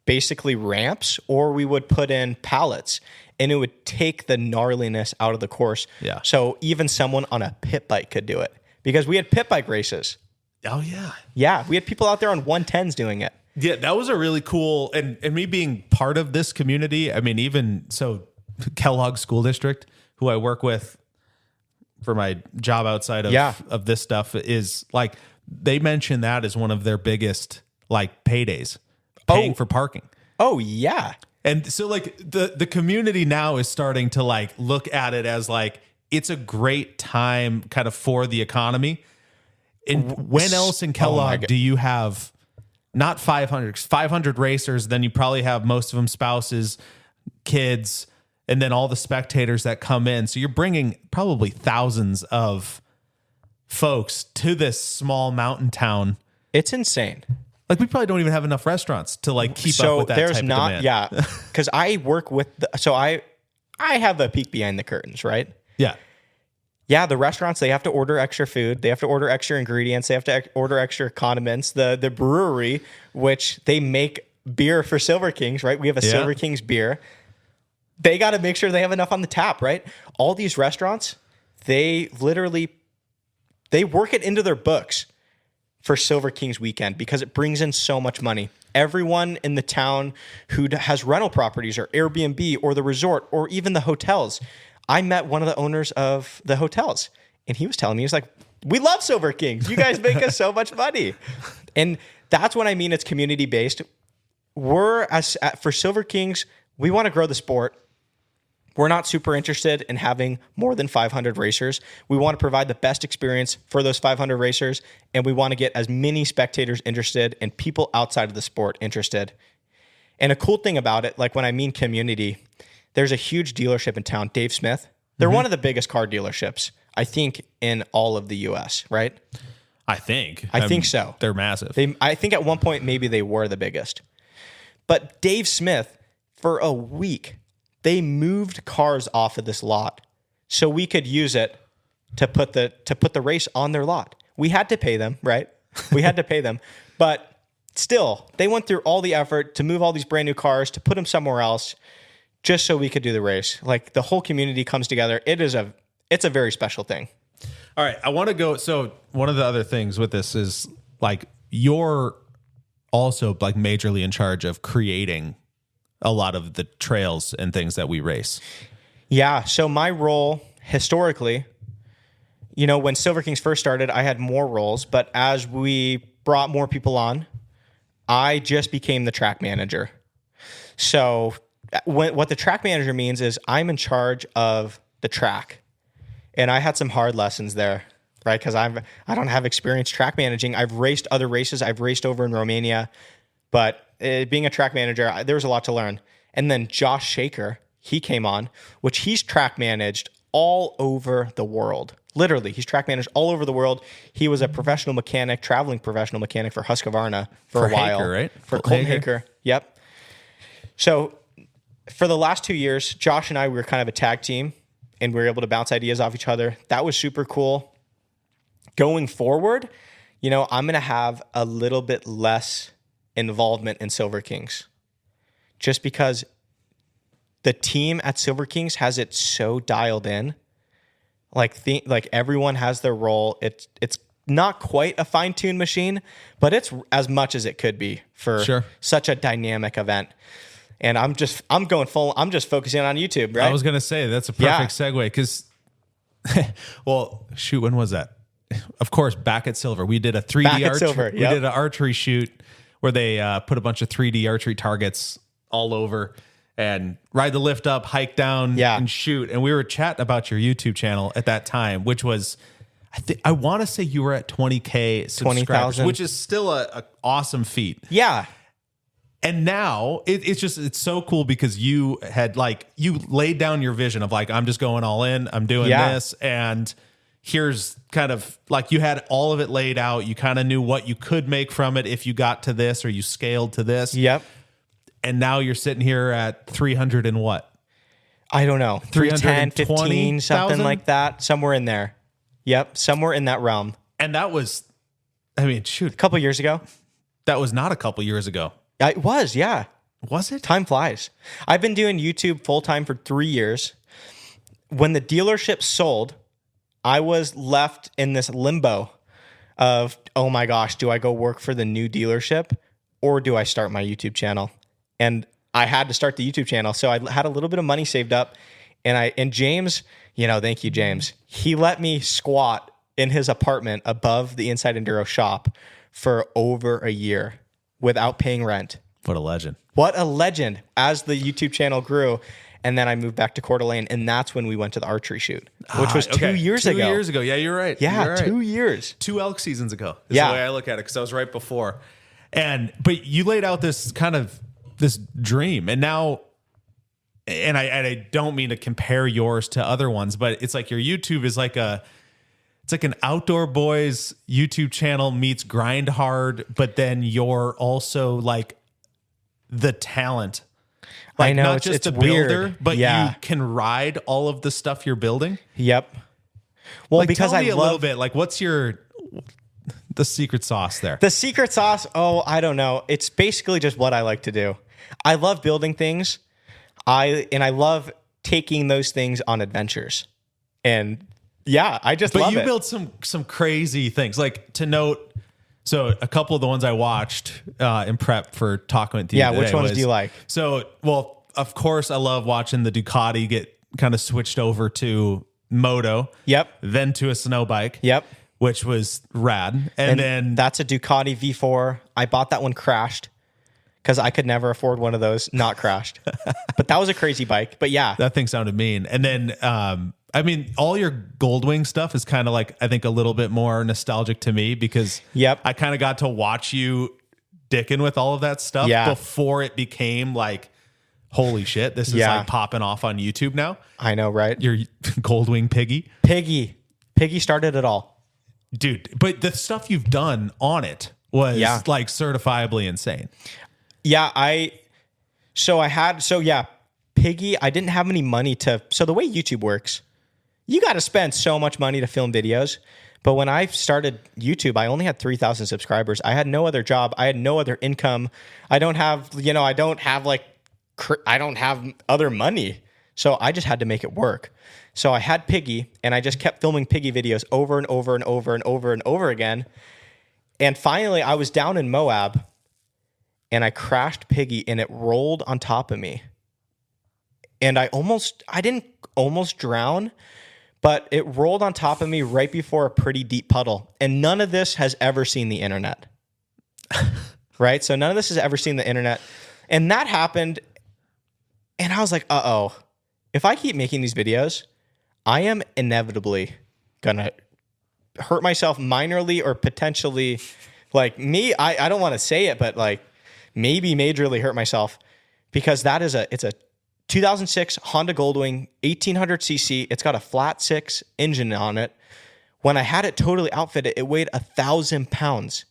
basically ramps or we would put in pallets, and it would take the gnarliness out of the course. Yeah. So even someone on a pit bike could do it because we had pit bike races. Oh, yeah. Yeah, we had people out there on 110s doing it. Yeah, that was a really cool, and me being part of this community, I mean, even so, Kellogg School District, who I work with for my job outside of this stuff, is like, they mention that as one of their biggest like paydays, paying for parking. Oh, yeah. And so like the community now is starting to like look at it as like, it's a great time kind of for the economy. And when else in Kellogg do you have not 500 racers, then you probably have most of them spouses, kids, and then all the spectators that come in. So you're bringing probably thousands of folks to this small mountain town. It's insane. Like we probably don't even have enough restaurants to like keep up with that type of demand. Yeah, because I work with, I have a peek behind the curtains, right? Yeah. Yeah, the restaurants, they have to order extra food. They have to order extra ingredients. They have to order extra condiments. The brewery, which they make beer for Silver Kings, right? We have a Silver Kings beer. They got to make sure they have enough on the tap, right? All these restaurants, they work it into their books for Silver Kings weekend because it brings in so much money. Everyone in the town who has rental properties or Airbnb or the resort or even the hotels, I met one of the owners of the hotels, and he was telling me, he's like, we love Silver Kings. You guys make us so much money. And that's what I mean. It's community-based. For Silver Kings, we want to grow the sport. We're not super interested in having more than 500 racers. We want to provide the best experience for those 500 racers, and we want to get as many spectators interested and people outside of the sport interested. And a cool thing about it, like when I mean community, there's a huge dealership in town, Dave Smith. They're one of the biggest car dealerships, I think, in all of the US, right? I think so. They're massive. I think at one point maybe they were the biggest. But Dave Smith, for a week, they moved cars off of this lot so we could use it to put the race on their lot. We had to pay them, right? We had to pay them. But still, they went through all the effort to move all these brand new cars, to put them somewhere else, just so we could do the race. Like, the whole community comes together. It's a very special thing. All right, I want to go. So one of the other things with this is like you're also like majorly in charge of creating a lot of the trails and things that we race. Yeah. So my role historically, when Silver Kings first started, I had more roles, but as we brought more people on, I just became the track manager. So what the track manager means is I'm in charge of the track. And I had some hard lessons there, right? Because I don't have experience track managing. I've raced other races. I've raced over in Romania. But being a track manager, there was a lot to learn. And then Josh Shaker, he came on, which he's track managed all over the world. Literally, he's track managed all over the world. He was a professional mechanic, traveling professional mechanic for Husqvarna for a while. Haker, right? For Colton Haker. Yep. So for the last 2 years, Josh and I, we were kind of a tag team, and we were able to bounce ideas off each other. That was super cool. Going forward, I'm going to have a little bit less involvement in Silver Kings just because the team at Silver Kings has it so dialed in. Like everyone has their role. It's not quite a fine-tuned machine, but it's as much as it could be for such a dynamic event. And I'm just focusing on YouTube, right? I was going to say, that's a perfect segue because, well, shoot, when was that? Of course, back at Silver, we did a 3D we did an archery shoot where they put a bunch of 3D archery targets all over and ride the lift up, hike down, and shoot. And we were chatting about your YouTube channel at that time, which was, I want to say you were at 20K subscribers, 20,000, which is still a awesome feat. Yeah. And now it's so cool because you laid down your vision of like, I'm just going all in, I'm doing this. And here's kind of like, you had all of it laid out. You kind of knew what you could make from it if you got to this or you scaled to this. Yep. And now you're sitting here at 300 and what? I don't know. 310, 15, something like that. Somewhere in there. Yep. Somewhere in that realm. And that was, a couple years ago. That was not a couple years ago. It was, yeah. Was it? Time flies. I've been doing YouTube full time for 3 years. When the dealership sold, I was left in this limbo of, oh my gosh, do I go work for the new dealership or do I start my YouTube channel? And I had to start the YouTube channel. So I had a little bit of money saved up. And James, thank you, James. He let me squat in his apartment above the Inside Enduro shop for over a year without paying rent. What a legend. What a legend as the YouTube channel grew. And then I moved back to Coeur d'Alene, and that's when we went to the archery shoot, which was 2 years ago. 2 years ago. Yeah, you're right. Yeah, you're right. 2 years. 2 elk seasons ago is the way I look at it because I was right before. But you laid out this kind of this dream, and now, and I don't mean to compare yours to other ones, but it's like your YouTube is like it's like an outdoor boys YouTube channel meets grind hard, but then you're also like the talent. Like, I know, not just it's a builder, weird. but you can ride all of the stuff you're building. Yep. Well, like, because tell me I a little bit, like, what's the secret sauce there? The secret sauce, I don't know. It's basically just what I like to do. I love building things. I love taking those things on adventures. And yeah, I just love it. But you built some crazy things. Like, to note, so a couple of the ones I watched in prep for talking with you today, which ones do you like? So, well, of course, I love watching the Ducati get kind of switched over to moto. Yep. Then to a snow bike. Yep. Which was rad. And then that's a Ducati V4. I bought that one crashed because I could never afford one of those not crashed. But that was a crazy bike. But yeah. That thing sounded mean. And then, all your Goldwing stuff is kind of like, I think, a little bit more nostalgic to me because I kind of got to watch you dicking with all of that stuff Yeah. before it became like, holy shit, this is Yeah. like popping off on YouTube now. I know, right? Your Goldwing Piggy. Piggy started it all. Dude, but the stuff you've done on it was Yeah. like certifiably insane. Yeah, Piggy, I didn't have any money so the way YouTube works, you got to spend so much money to film videos. But when I started YouTube, I only had 3,000 subscribers. I had no other job. I had no other income. I don't have other money. So I just had to make it work. So I had Piggy, and I just kept filming Piggy videos over and over and over and over and over again. And finally, I was down in Moab, and I crashed Piggy, and it rolled on top of me. And I didn't almost drown, but it rolled on top of me right before a pretty deep puddle. And none of this has ever seen the internet. Right? So none of this has ever seen the internet. And that happened, and I was like, uh-oh. If I keep making these videos, I am inevitably gonna hurt myself minorly or potentially, like me, I don't want to say it, but like maybe majorly hurt myself, because it's a 2006 Honda Goldwing 1800cc. It's got a flat six engine on it. When I had it totally outfitted, it weighed 1,000 pounds.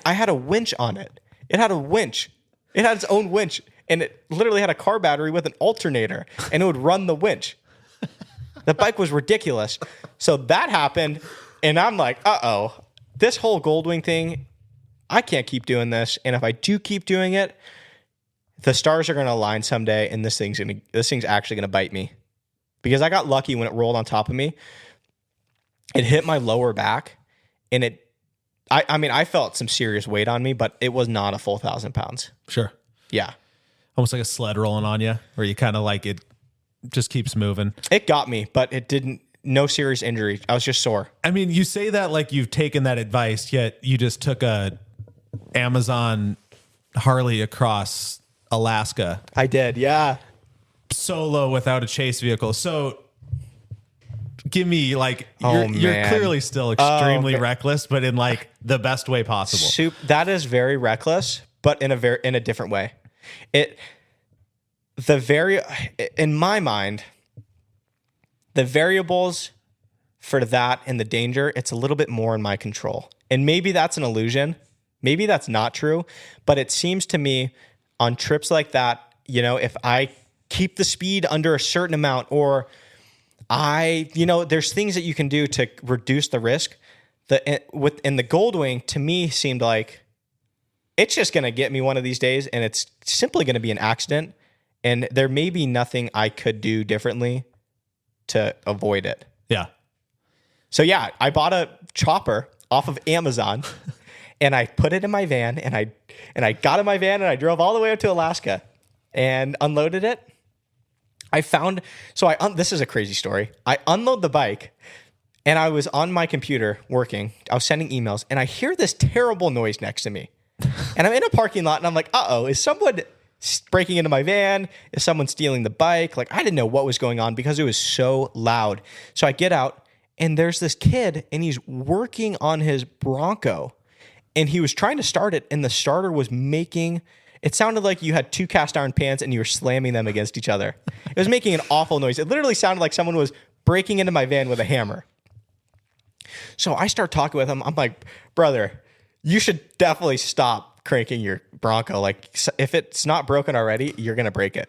I had a winch on it. It had a winch. It had its own winch, and it literally had a car battery with an alternator, and it would run the winch. The bike was ridiculous. So that happened, and I'm like, uh-oh, this whole Goldwing thing, I can't keep doing this. And if I do keep doing it, the stars are going to align someday, and this thing's actually going to bite me. Because I got lucky when it rolled on top of me. It hit my lower back, and I felt some serious weight on me, but it was not a full 1,000 pounds. Sure. Yeah. Almost like a sled rolling on you, where you kind of like it just keeps moving. It got me, but it didn't. No serious injury. I was just sore. I mean, you say that like you've taken that advice, yet you just took a Amazon Harley across Alaska I did, yeah. solo without a chase vehicle. So give me like, Oh, you're man. clearly still extremely man. reckless, but in like the best way possible. That is very reckless, but in a different way. In my mind, the variables for that and the danger, it's a little bit more in my control. And maybe that's an illusion. Maybe that's not true, but it seems to me on trips like that, if I keep the speed under a certain amount, or there's things that you can do to reduce the risk. The Goldwing, to me, seemed like it's just going to get me one of these days, and it's simply going to be an accident, and there may be nothing I could do differently to avoid it. Yeah. So yeah, I bought a chopper off of Amazon, and I put it in my van, and I got in my van, and I drove all the way up to Alaska and unloaded it. This is a crazy story. I unload the bike, and I was on my computer working. I was sending emails, and I hear this terrible noise next to me. And I'm in a parking lot, and I'm like, uh-oh, is someone breaking into my van? Is someone stealing the bike? Like, I didn't know what was going on because it was so loud. So I get out, and there's this kid, and he's working on his Bronco, and he was trying to start it, and the starter was it sounded like you had two cast iron pans and you were slamming them against each other. It was making an awful noise. It literally sounded like someone was breaking into my van with a hammer. So I start talking with him. I'm like, brother, you should definitely stop cranking your Bronco. Like, if it's not broken already, you're going to break it.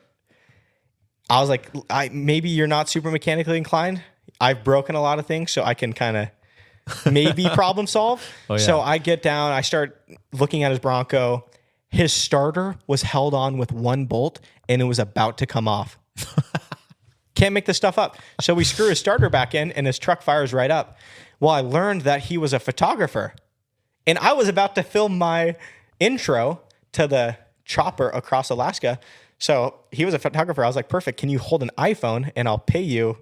I was like, maybe you're not super mechanically inclined. I've broken a lot of things, so I can kind of maybe problem solve. Oh, yeah. So I get down, I start looking at his Bronco. His starter was held on with one bolt, and it was about to come off. Can't make this stuff up. So we screw his starter back in, and his truck fires right up. Well, I learned that he was a photographer, and I was about to film my intro to the chopper across Alaska. So he was a photographer. I was like, perfect. Can you hold an iPhone, and I'll pay you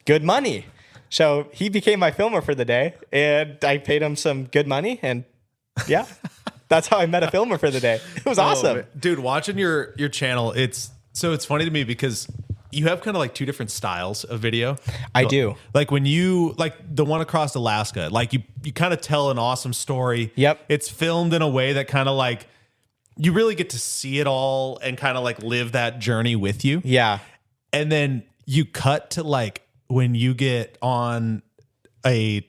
good money? So he became my filmer for the day, and I paid him some good money, and yeah. That's how I met a filmer for the day. It was awesome. Dude, watching your channel, it's funny to me because you have kind of like two different styles of video. I do. Like when you, like the one across Alaska, like you kind of tell an awesome story. Yep. It's filmed in a way that kind of like you really get to see it all and kind of like live that journey with you. Yeah. And then you cut to like when you get on a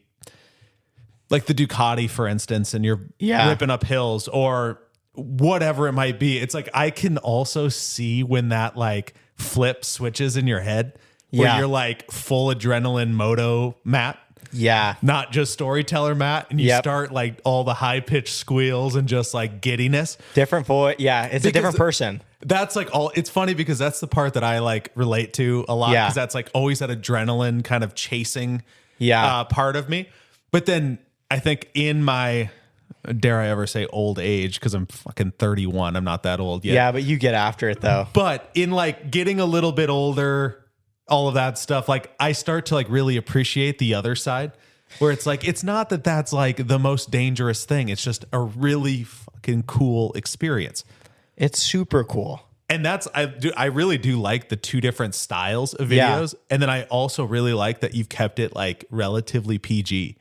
like the Ducati, for instance, and you're ripping up hills or whatever it might be. It's like I can also see when that like flip switches in your head where you're like full adrenaline moto Matt. Yeah. Not just storyteller Matt. And you start like all the high pitched squeals and just like giddiness. Different voice. Yeah. It's a different person. That's like all. It's funny because that's the part that I like relate to a lot because that's like always that adrenaline kind of chasing part of me. But then I think in my, dare I ever say old age, because I'm fucking 31. I'm not that old yet. Yeah, but you get after it though. But in like getting a little bit older, all of that stuff, like I start to like really appreciate the other side where it's like, it's not that that's like the most dangerous thing. It's just a really fucking cool experience. It's super cool. And that's, I really do like the two different styles of videos. And then I also really like that you've kept it like relatively PG.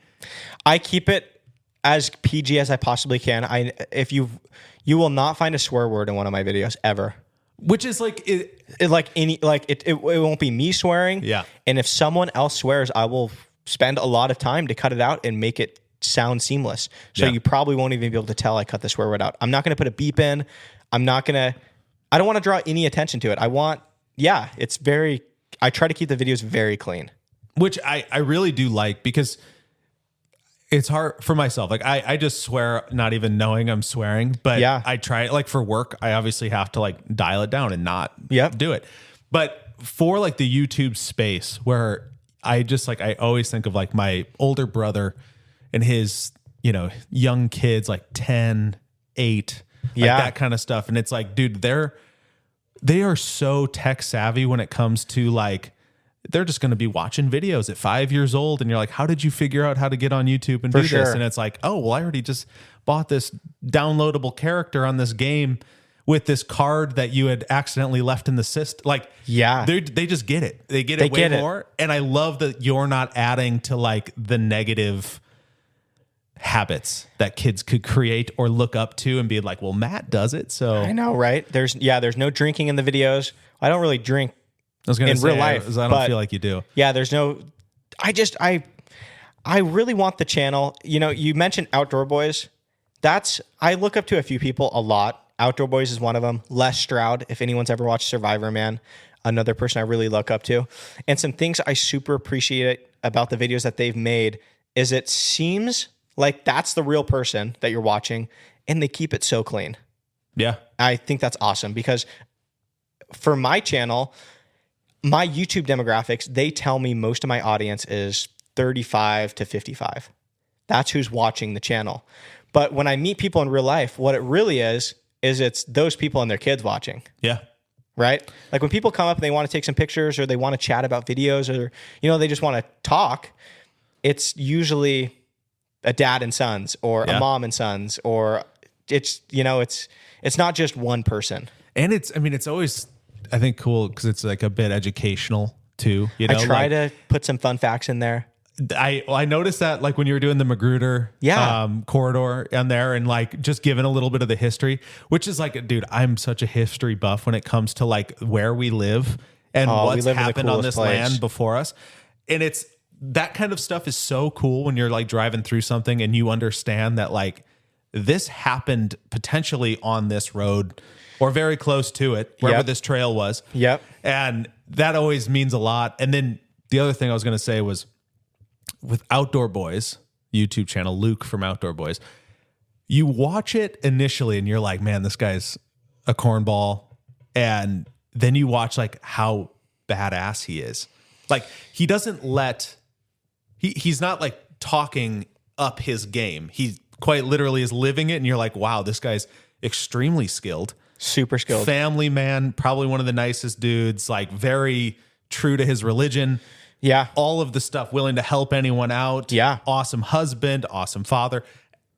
I keep it as PG as I possibly can. You will not find a swear word in one of my videos ever. Which is like it won't be me swearing. Yeah. And if someone else swears, I will spend a lot of time to cut it out and make it sound seamless. So you probably won't even be able to tell I cut the swear word out. I'm not going to put a beep in. I don't want to draw any attention to it. I try to keep the videos very clean. Which I really do like because it's hard for myself. Like I just swear, not even knowing I'm swearing, but I try like for work. I obviously have to like dial it down and not do it. But for like the YouTube space where I just like, I always think of like my older brother and his, young kids, like 10, 8, like that kind of stuff. And it's like, dude, they are so tech savvy when it comes to like, they're just going to be watching videos at 5 years old. And you're like, how did you figure out how to get on YouTube and do this? And it's like, oh, well, I already just bought this downloadable character on this game with this card that you had accidentally left in the system. Like, they just get it. They get it way more. And I love that you're not adding to like the negative habits that kids could create or look up to and be like, well, Matt does it. So I know, right? There's no drinking in the videos. I don't really drink in real life. I don't feel like you do. Yeah, there's no. I really want the channel. You mentioned Outdoor Boys. I look up to a few people a lot. Outdoor Boys is one of them. Les Stroud, if anyone's ever watched Survivor Man, another person I really look up to. And some things I super appreciate about the videos that they've made is it seems like that's the real person that you're watching, and they keep it so clean. Yeah. I think that's awesome because for my channel, my YouTube demographics, they tell me most of my audience is 35 to 55. That's who's watching the channel. But when I meet people in real life, what it really is it's those people and their kids watching. Yeah. Right? Like when people come up and they want to take some pictures or they want to chat about videos or, they just want to talk, it's usually a dad and sons or a mom and sons, or it's not just one person. And it's always, I think, cool because it's like a bit educational too. I try to put some fun facts in there. I noticed that like when you were doing the Magruder corridor on there and like just giving a little bit of the history, which is like, dude, I'm such a history buff when it comes to like where we live and what's happened on this land before us. And it's that kind of stuff is so cool when you're like driving through something and you understand that like this happened potentially on this road or very close to it, wherever this trail was. Yep. And that always means a lot. And then the other thing I was going to say was with Outdoor Boys YouTube channel, Luke from Outdoor Boys, you watch it initially and you're like, man, this guy's a cornball. And then you watch like how badass he is. Like he doesn't he's not like talking up his game. He quite literally is living it. And you're like, wow, this guy's extremely skilled. Super skilled. Family man, probably one of the nicest dudes, like very true to his religion. Yeah. All of the stuff, willing to help anyone out. Yeah. Awesome husband, awesome father.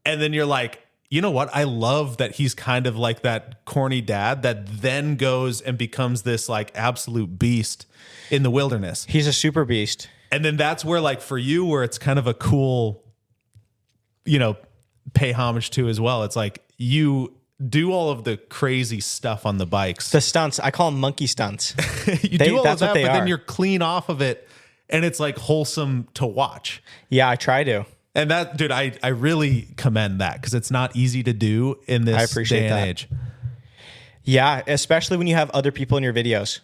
And then you're like, you know what? I love that he's kind of like that corny dad that then goes and becomes this like absolute beast in the wilderness. He's a super beast. And then that's where like for you, where it's kind of a cool, pay homage to as well. It's like you do all of the crazy stuff on the bikes. The stunts, I call them monkey stunts. You do all of that, but then you're clean off of it, and it's like wholesome to watch. Yeah, I try to. And that, dude, I really commend that because it's not easy to do in this day and age. Yeah, especially when you have other people in your videos,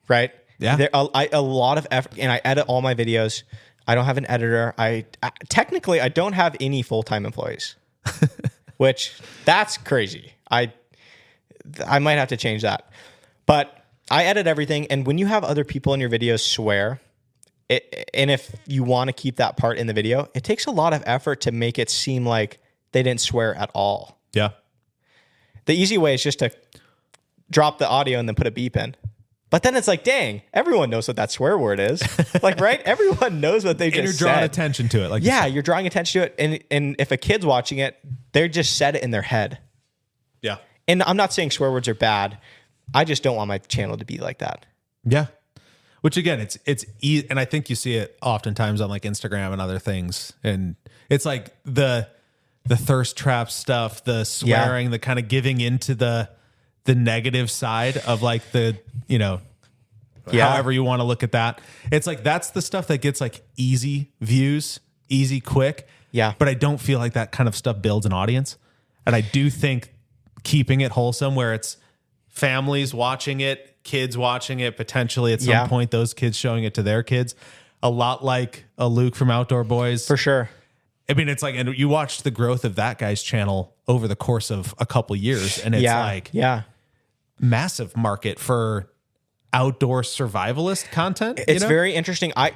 right? Yeah. A lot of effort, and I edit all my videos. I don't have an editor. Technically, I don't have any full-time employees, which that's crazy. I might have to change that. But I edit everything, and when you have other people in your videos swear, and if you want to keep that part in the video, it takes a lot of effort to make it seem like they didn't swear at all. Yeah. The easy way is just to drop the audio and then put a beep in. But then it's like, dang, everyone knows what that swear word is. Like, right? Everyone knows what they just said. And you're drawing attention to it. Like, yeah, you're drawing attention to it. And if a kid's watching it, they just said it in their head. Yeah. And I'm not saying swear words are bad. I just don't want my channel to be like that. Yeah. Which again, it's easy, and I think you see it oftentimes on like Instagram and other things. And it's like the thirst trap stuff, the swearing, the kind of giving into the negative side of like the, however you want to look at that. It's like, that's the stuff that gets like easy views, easy, quick. Yeah. But I don't feel like that kind of stuff builds an audience. And I do think keeping it wholesome where it's families watching it, kids watching it, potentially at some point, those kids showing it to their kids, a lot like a Luke from Outdoor Boys. For sure. I mean, it's like, and you watch the growth of that guy's channel over the course of a couple years, and it's massive market for outdoor survivalist content. It's very interesting. I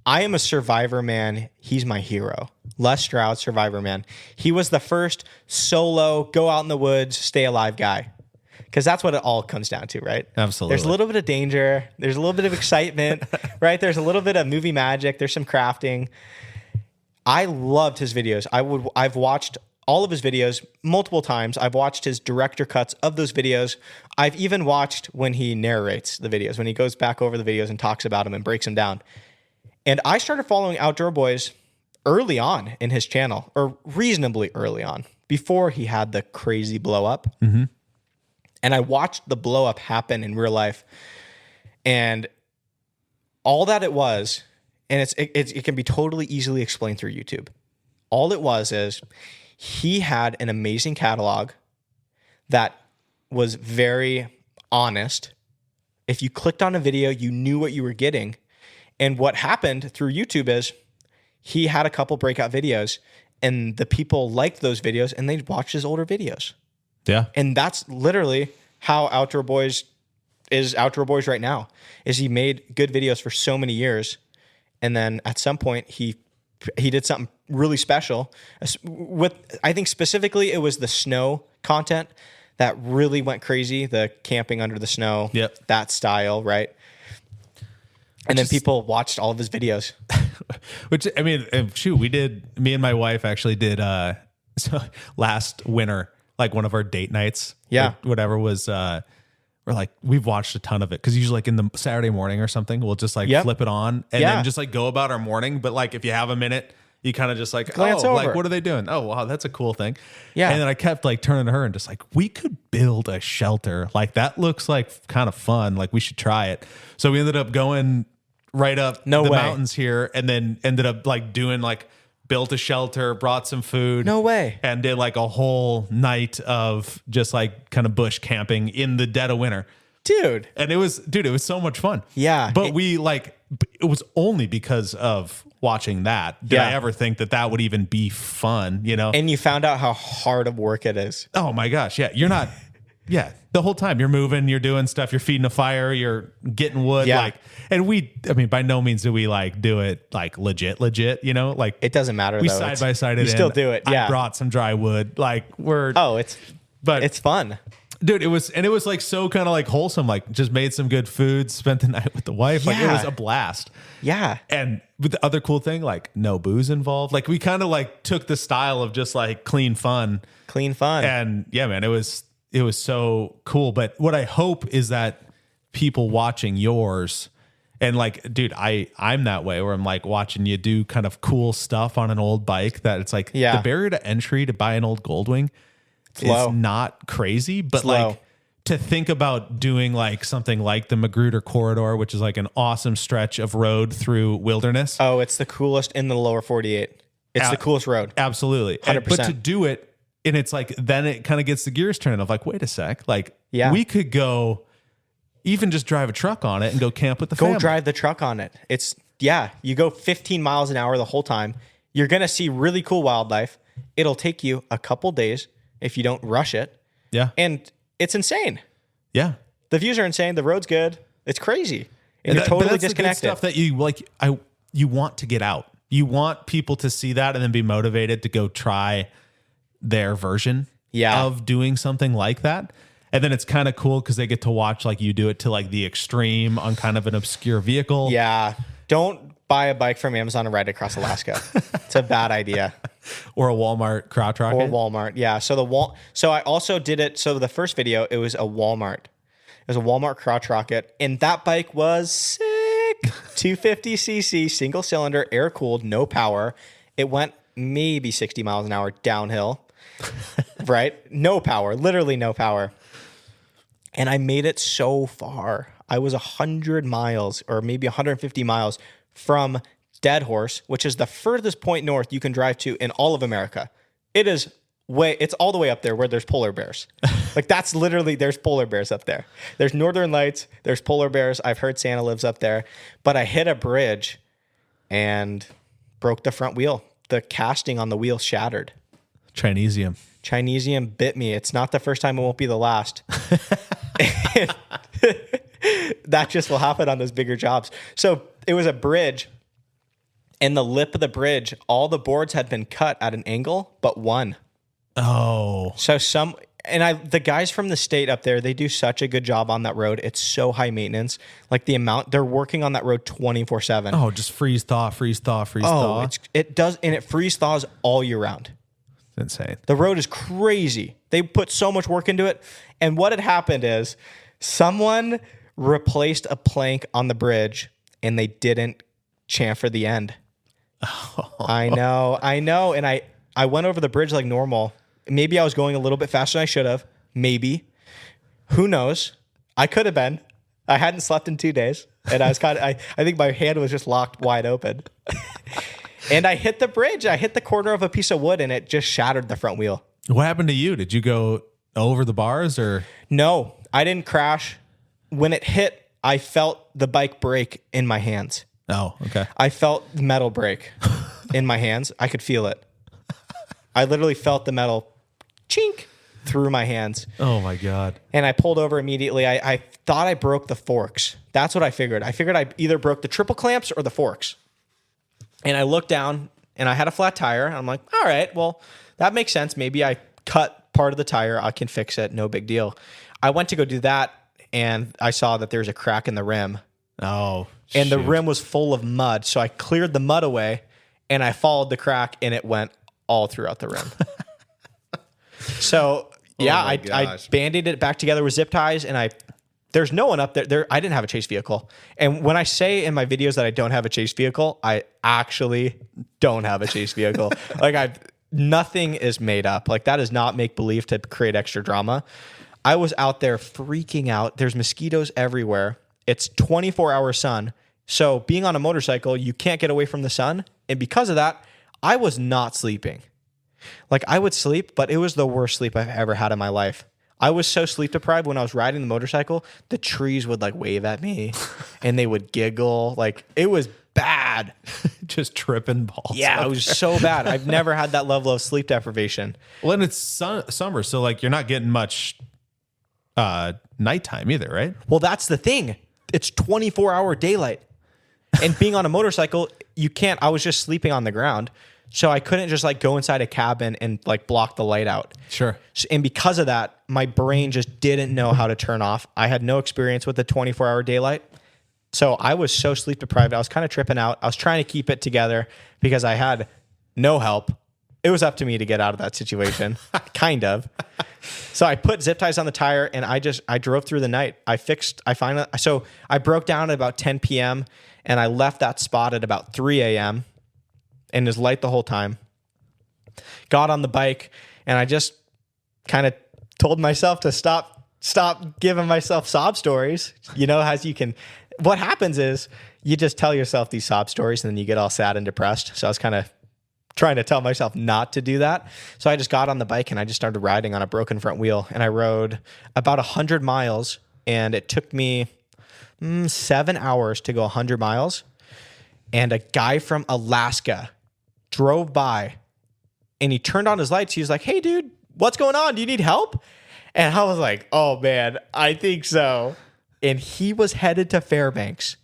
am a Survivor man. He's my hero. Les Stroud, Survivor man. He was the first solo, go out in the woods, stay alive guy. Because that's what it all comes down to, right? Absolutely. There's a little bit of danger. There's a little bit of excitement, right? There's a little bit of movie magic. There's some crafting. I loved his videos. I've watched all of his videos multiple times. I've watched his director cuts of those videos. I've even watched when he narrates the videos, when he goes back over the videos and talks about them and breaks them down. And I started following Outdoor Boys early on in his channel, or reasonably early on, before he had the crazy blow up. Mm-hmm. And I watched the blow up happen in real life, and all that it was, and it can be totally easily explained through YouTube. All it was is he had an amazing catalog that was very honest. If you clicked on a video, you knew what you were getting. And what happened through YouTube is he had a couple breakout videos, and the people liked those videos, and they'd watch his older videos. Yeah. And that's literally how Outdoor Boys is Outdoor Boys right now, is he made good videos for so many years. And then at some point he did something really special with, I think specifically it was the snow content that really went crazy. The camping under the snow, that style. Right. And then people watched all of his videos. Which, I mean, shoot, me and my wife actually did, so last winter, like one of our date nights, whatever was, we're like, we've watched a ton of it. Cause usually like in the Saturday morning or something, we'll just like flip it on and then just like go about our morning. But like, if you have a minute, you kind of just like, glance over. Like, what are they doing? Oh, wow, that's a cool thing. Yeah. And then I kept like turning to her and just like, we could build a shelter. Like that looks like kind of fun. Like we should try it. So we ended up going right up the mountains here, and then ended up like doing like, built a shelter, brought some food. No way. And did like a whole night of just like kind of bush camping in the dead of winter. Dude. And it was so much fun. Yeah. But it was only because of watching that did I ever think that would even be fun, And you found out how hard of work it is. Oh my gosh. Yeah. You're not, the whole time you're moving, you're doing stuff, you're feeding a fire, you're getting wood. Yeah. By no means do we like do it like legit, like it doesn't matter. We side by side it. You still do it. Yeah. I brought some dry wood. Like it's fun. Dude, it was like so kind of like wholesome, like just made some good food, spent the night with the wife. Like it was a blast. Yeah. And with the other cool thing, like no booze involved. Like we kind of like took the style of just like clean fun. And yeah, man, it was so cool. But what I hope is that people watching yours, and like, dude, I'm that way where I'm like watching you do kind of cool stuff on an old bike that it's like the barrier to entry to buy an old Goldwing. is low. not crazy, but It's low. like to think about doing like something like the Magruder Corridor, which is like an awesome stretch of road through wilderness. Oh, it's the coolest in the lower 48. It's the coolest road. Absolutely. 100%. But to do it, and it's like, then it kind of gets the gears turning of like, wait a sec. Like, Yeah. we could go even just drive a truck on it and go camp with the family. Go drive the truck on it. It's, you go 15 miles an hour the whole time. You're going to see really cool wildlife. It'll take you a couple days if you don't rush it. Yeah. And it's insane. Yeah. The views are insane. The road's good. It's crazy. And you're But totally that's the good disconnected. stuff that you like. You want to get out. You want people to see that and then be motivated to go try their version of doing something like that. And then it's kind of cool because they get to watch like you do it to like the extreme on kind of an obscure vehicle. Yeah. Don't buy a bike from Amazon and ride it across Alaska. It's a bad idea. Or a Walmart crotch rocket. Or Walmart. Yeah. So I also did it. So the first video, it was a Walmart. It was a Walmart crotch rocket. And that bike was sick. 250cc, single cylinder, air cooled, no power. It went maybe 60 miles an hour downhill. Right? No power, literally no power. And I made it so far. I was 100 miles or maybe 150 miles from Dead Horse, which is the furthest point north you can drive to in all of America. It's all the way up there where there's polar bears. Like that's literally, there's polar bears up there. There's northern lights, there's polar bears. I've heard Santa lives up there, but I hit a bridge and broke the front wheel. The casting on the wheel shattered. Chinesium bit me. It's not the first time. It won't be the last. That just will happen on those bigger jobs. So it was a bridge, and the lip of the bridge, all the boards had been cut at an angle, but one. Oh. So the guys from the state up there, they do such a good job on that road. It's so high maintenance. Like the amount they're working on that road 24/7. Oh, just freeze thaw. It does, and it freeze thaws all year round. Insane. The road is crazy. They put so much work into it. And what had happened is someone replaced a plank on the bridge and they didn't chamfer the end. I know. And I went over the bridge like normal. Maybe I was going a little bit faster than I should have. Maybe. Who knows? I could have been. I hadn't slept in 2 days. And I was I think my hand was just locked wide open. And I hit the bridge. I hit the corner of a piece of wood and it just shattered the front wheel. What happened to you? Did you go over the bars or? No, I didn't crash. When it hit, I felt the bike break in my hands. Oh, okay. I felt the metal break in my hands. I could feel it. I literally felt the metal chink through my hands. Oh my God. And I pulled over immediately. I thought I broke the forks. That's what I figured. I figured I either broke the triple clamps or the forks. And I looked down and I had a flat tire. I'm like, all right, well, that makes sense. Maybe I cut part of the tire. I can fix it. No big deal. I went to go do that and I saw that there's a crack in the rim. Oh, and the rim was full of mud. So I cleared the mud away and I followed the crack and it went all throughout the rim. So yeah, I banded it back together with zip ties and there's no one up there. I didn't have a chase vehicle. And when I say in my videos that I don't have a chase vehicle, I actually don't have a chase vehicle. Nothing is made up. Like that is not make believe to create extra drama. I was out there freaking out. There's mosquitoes everywhere. It's 24-hour sun. So being on a motorcycle, you can't get away from the sun. And because of that, I was not sleeping. Like I would sleep, but it was the worst sleep I've ever had in my life. I was so sleep deprived when I was riding the motorcycle, the trees would like wave at me and they would giggle. Like it was bad. Just tripping balls. Yeah, it was so bad. I've never had that level of sleep deprivation. Well, and it's summer, so like you're not getting much nighttime either, right? Well, that's the thing. It's 24-hour daylight. And being on a motorcycle, you can't. I was just sleeping on the ground. So I couldn't just like go inside a cabin and like block the light out. Sure. And because of that, my brain just didn't know how to turn off. I had no experience with the 24-hour daylight. So I was so sleep deprived. I was kind of tripping out. I was trying to keep it together because I had no help. It was up to me to get out of that situation, kind of. So I put zip ties on the tire and I drove through the night. So I broke down at about 10 p.m. and I left that spot at about 3 a.m. and it was light the whole time. Got on the bike and I just kind of told myself to stop giving myself sob stories. You know, as you can, what happens is you just tell yourself these sob stories and then you get all sad and depressed. So I was kind of trying to tell myself not to do that. So I just got on the bike and I just started riding on a broken front wheel, and I rode about 100 miles, and it took me 7 hours to go 100 miles. And a guy from Alaska drove by and he turned on his lights. He was like, "Hey dude, what's going on? Do you need help?" And I was like, "Oh man, I think so." And he was headed to Fairbanks.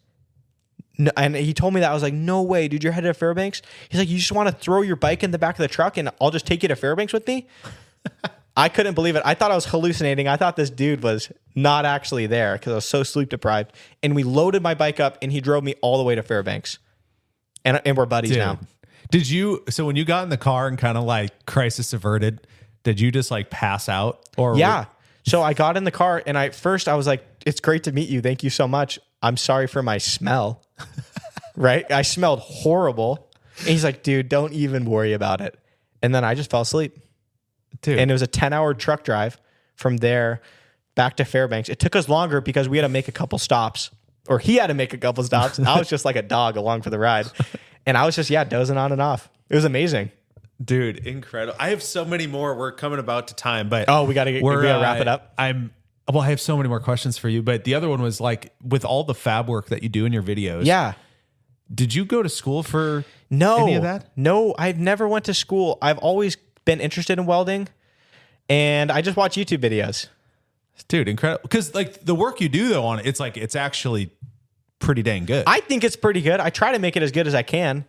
No, and he told me that. I was like, "No way, dude, you're headed to Fairbanks?" He's like, "You just want to throw your bike in the back of the truck and I'll just take you to Fairbanks with me?" I couldn't believe it. I thought I was hallucinating. I thought this dude was not actually there because I was so sleep deprived. And we loaded my bike up and he drove me all the way to Fairbanks. And we're buddies now. So when you got in the car and kind of like crisis averted, did you just like pass out? Or yeah. So I got in the car and I was like, "It's great to meet you. Thank you so much. I'm sorry for my smell." Right? I smelled horrible. And he's like, "Dude, don't even worry about it." And then I just fell asleep. Dude. And it was a 10-hour truck drive from there back to Fairbanks. It took us longer because we had to make a couple stops, or he had to make a couple stops. I was just like a dog along for the ride. And I was just, dozing on and off. It was amazing. Dude, incredible. I have so many more. We're coming about to time, but we gotta wrap it up. I have so many more questions for you, but the other one was like, with all the fab work that you do in your videos. Yeah. Did you go to school for any of that? No, I've never went to school. I've always been interested in welding, and I just watch YouTube videos. Dude, incredible. Because like the work you do though on it, it's actually pretty dang good. I think it's pretty good. I try to make it as good as I can.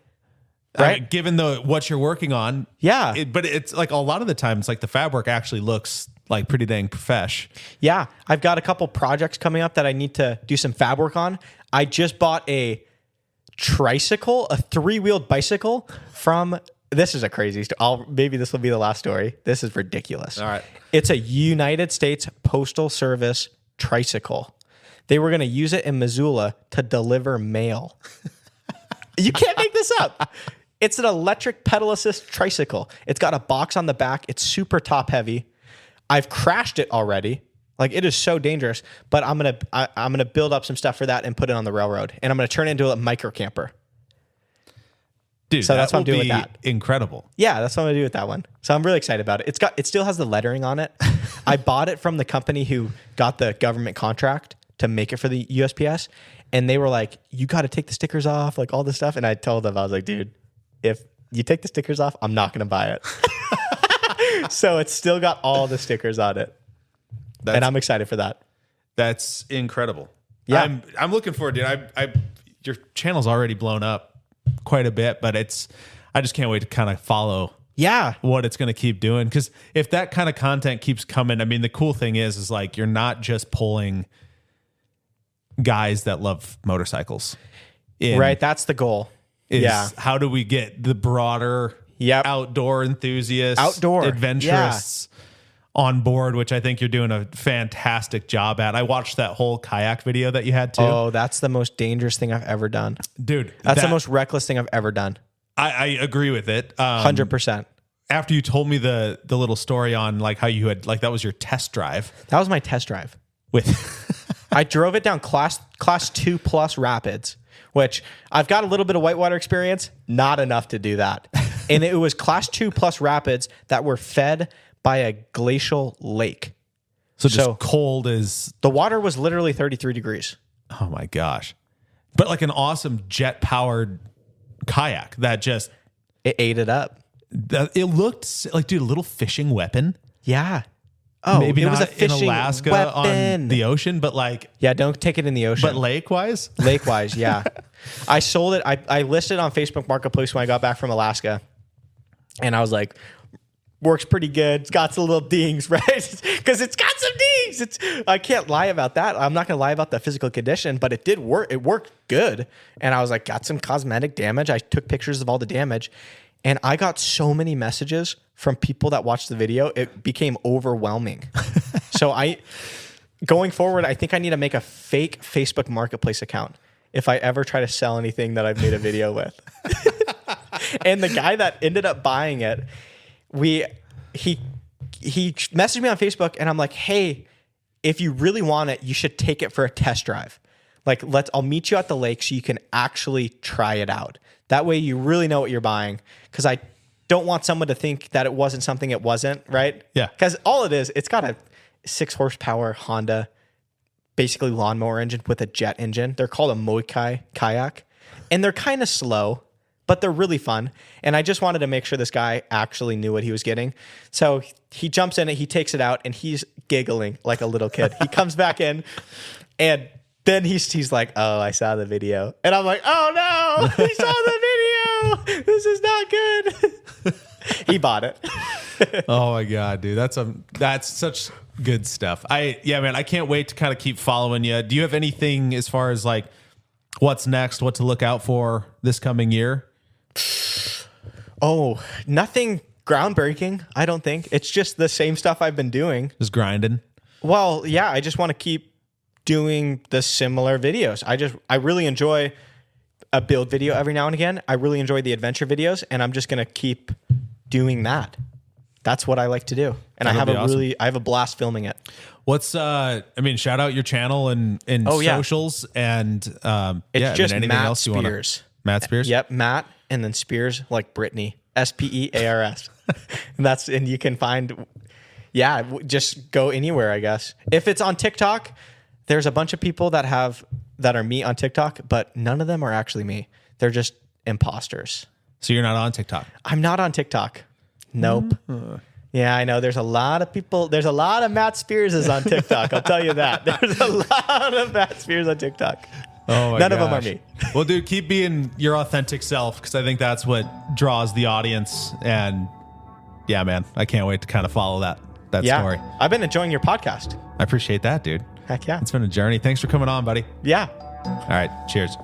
Right? Given what you're working on. Yeah. But it's like a lot of the time, it's like the fab work actually looks like pretty dang profesh. Yeah. I've got a couple projects coming up that I need to do some fab work on. I just bought a tricycle, a 3-wheeled bicycle from, this is a crazy story. Maybe this will be the last story. This is ridiculous. All right. It's a United States Postal Service tricycle. They were going to use it in Missoula to deliver mail. You can't make this up. It's an electric pedal assist tricycle. It's got a box on the back. It's super top heavy. I've crashed it already. Like, it is so dangerous, but I'm gonna build up some stuff for that and put it on the railroad, and I'm gonna turn it into a micro camper. Dude, so that's what I'm doing with that. Incredible. Yeah, that's what I'm gonna do with that one. So I'm really excited about it. It still has the lettering on it. I bought it from the company who got the government contract to make it for the USPS, and they were like, "You got to take the stickers off, like all this stuff." And I told them, I was like, "Dude, if you take the stickers off, I'm not gonna buy it." So it's still got all the stickers on it. And I'm excited for that. That's incredible. Yeah. I'm looking forward to it. Your channel's already blown up quite a bit, but I just can't wait to kind of follow what it's going to keep doing. Because if that kind of content keeps coming, I mean, the cool thing is like you're not just pulling guys that love motorcycles in. Right. That's the goal. How do we get the broader outdoor enthusiasts, adventurists on board, which I think you're doing a fantastic job at. I watched that whole kayak video that you had too. Oh, that's the most dangerous thing I've ever done. Dude, that's the most reckless thing I've ever done. I agree with it. 100%. After you told me the little story on like how you had, like, that was your test drive. That was my test drive. I drove it down class 2 plus rapids, which I've got a little bit of whitewater experience, not enough to do that. And it was class 2 plus rapids that were fed by a glacial lake. So just cold as... The water was literally 33 degrees. Oh my gosh. But like an awesome jet-powered kayak that just... It ate it up. It looked like, dude, a little fishing weapon. Yeah. Oh, maybe it not was a fishing in Alaska weapon. On the ocean, but like... Yeah, don't take it in the ocean. But lake-wise? Lake-wise, yeah. I sold it. I listed on Facebook Marketplace when I got back from Alaska. And I was like... Works pretty good. It's got some little dings, right? Because it's got some dings. I can't lie about that. I'm not going to lie about the physical condition, but it did work. It worked good. And I was like, got some cosmetic damage. I took pictures of all the damage. And I got so many messages from people that watched the video. It became overwhelming. So going forward, I think I need to make a fake Facebook Marketplace account if I ever try to sell anything that I've made a video with. And the guy that ended up buying it, he he messaged me on Facebook, and I'm like, hey, if you really want it, you should take it for a test drive. Like, I'll meet you at the lake so you can actually try it out. That way you really know what you're buying. Because I don't want someone to think that it wasn't something it wasn't, right? Yeah. Because all it is, it's got a 6 horsepower Honda, basically lawnmower engine with a jet engine. They're called a Moikai kayak. And they're kind of slow, but they're really fun. And I just wanted to make sure this guy actually knew what he was getting. So he jumps in it, he takes it out, and he's giggling like a little kid. He comes back in, and then he's like, oh, I saw the video. And I'm like, oh no, he saw the video. This is not good. He bought it. Oh my God, dude. That's such good stuff. Man, I can't wait to kind of keep following you. Do you have anything as far as like what's next, what to look out for this coming year? Oh, nothing groundbreaking, I don't think. It's just the same stuff I've been doing. Just grinding. Well, yeah, I just want to keep doing the similar videos. I really enjoy a build video every now and again. I really enjoy the adventure videos, and I'm just going to keep doing that. That's what I like to do. And I have a blast filming it. What's shout out your channel and socials and it's just anything Matt else you want to. Matt Spears? Yep, Matt and then Spears like Brittany. SPEARS. and you can find just go anywhere, I guess. If it's on TikTok, there's a bunch of people that are me on TikTok, but none of them are actually me. They're just imposters. So you're not on TikTok? I'm not on TikTok. Nope. Yeah, I know. There's a lot of people. There's a lot of Matt Spearses on TikTok. I'll tell you that. There's a lot of Matt Spears on TikTok. Oh my None gosh. of them are me. Well, dude, keep being your authentic self, because I think that's what draws the audience. And yeah, man, I can't wait to kind of follow that story. I've been enjoying your podcast. I appreciate that, dude. Heck yeah. It's been a journey. Thanks for coming on, buddy. Yeah. All right. Cheers.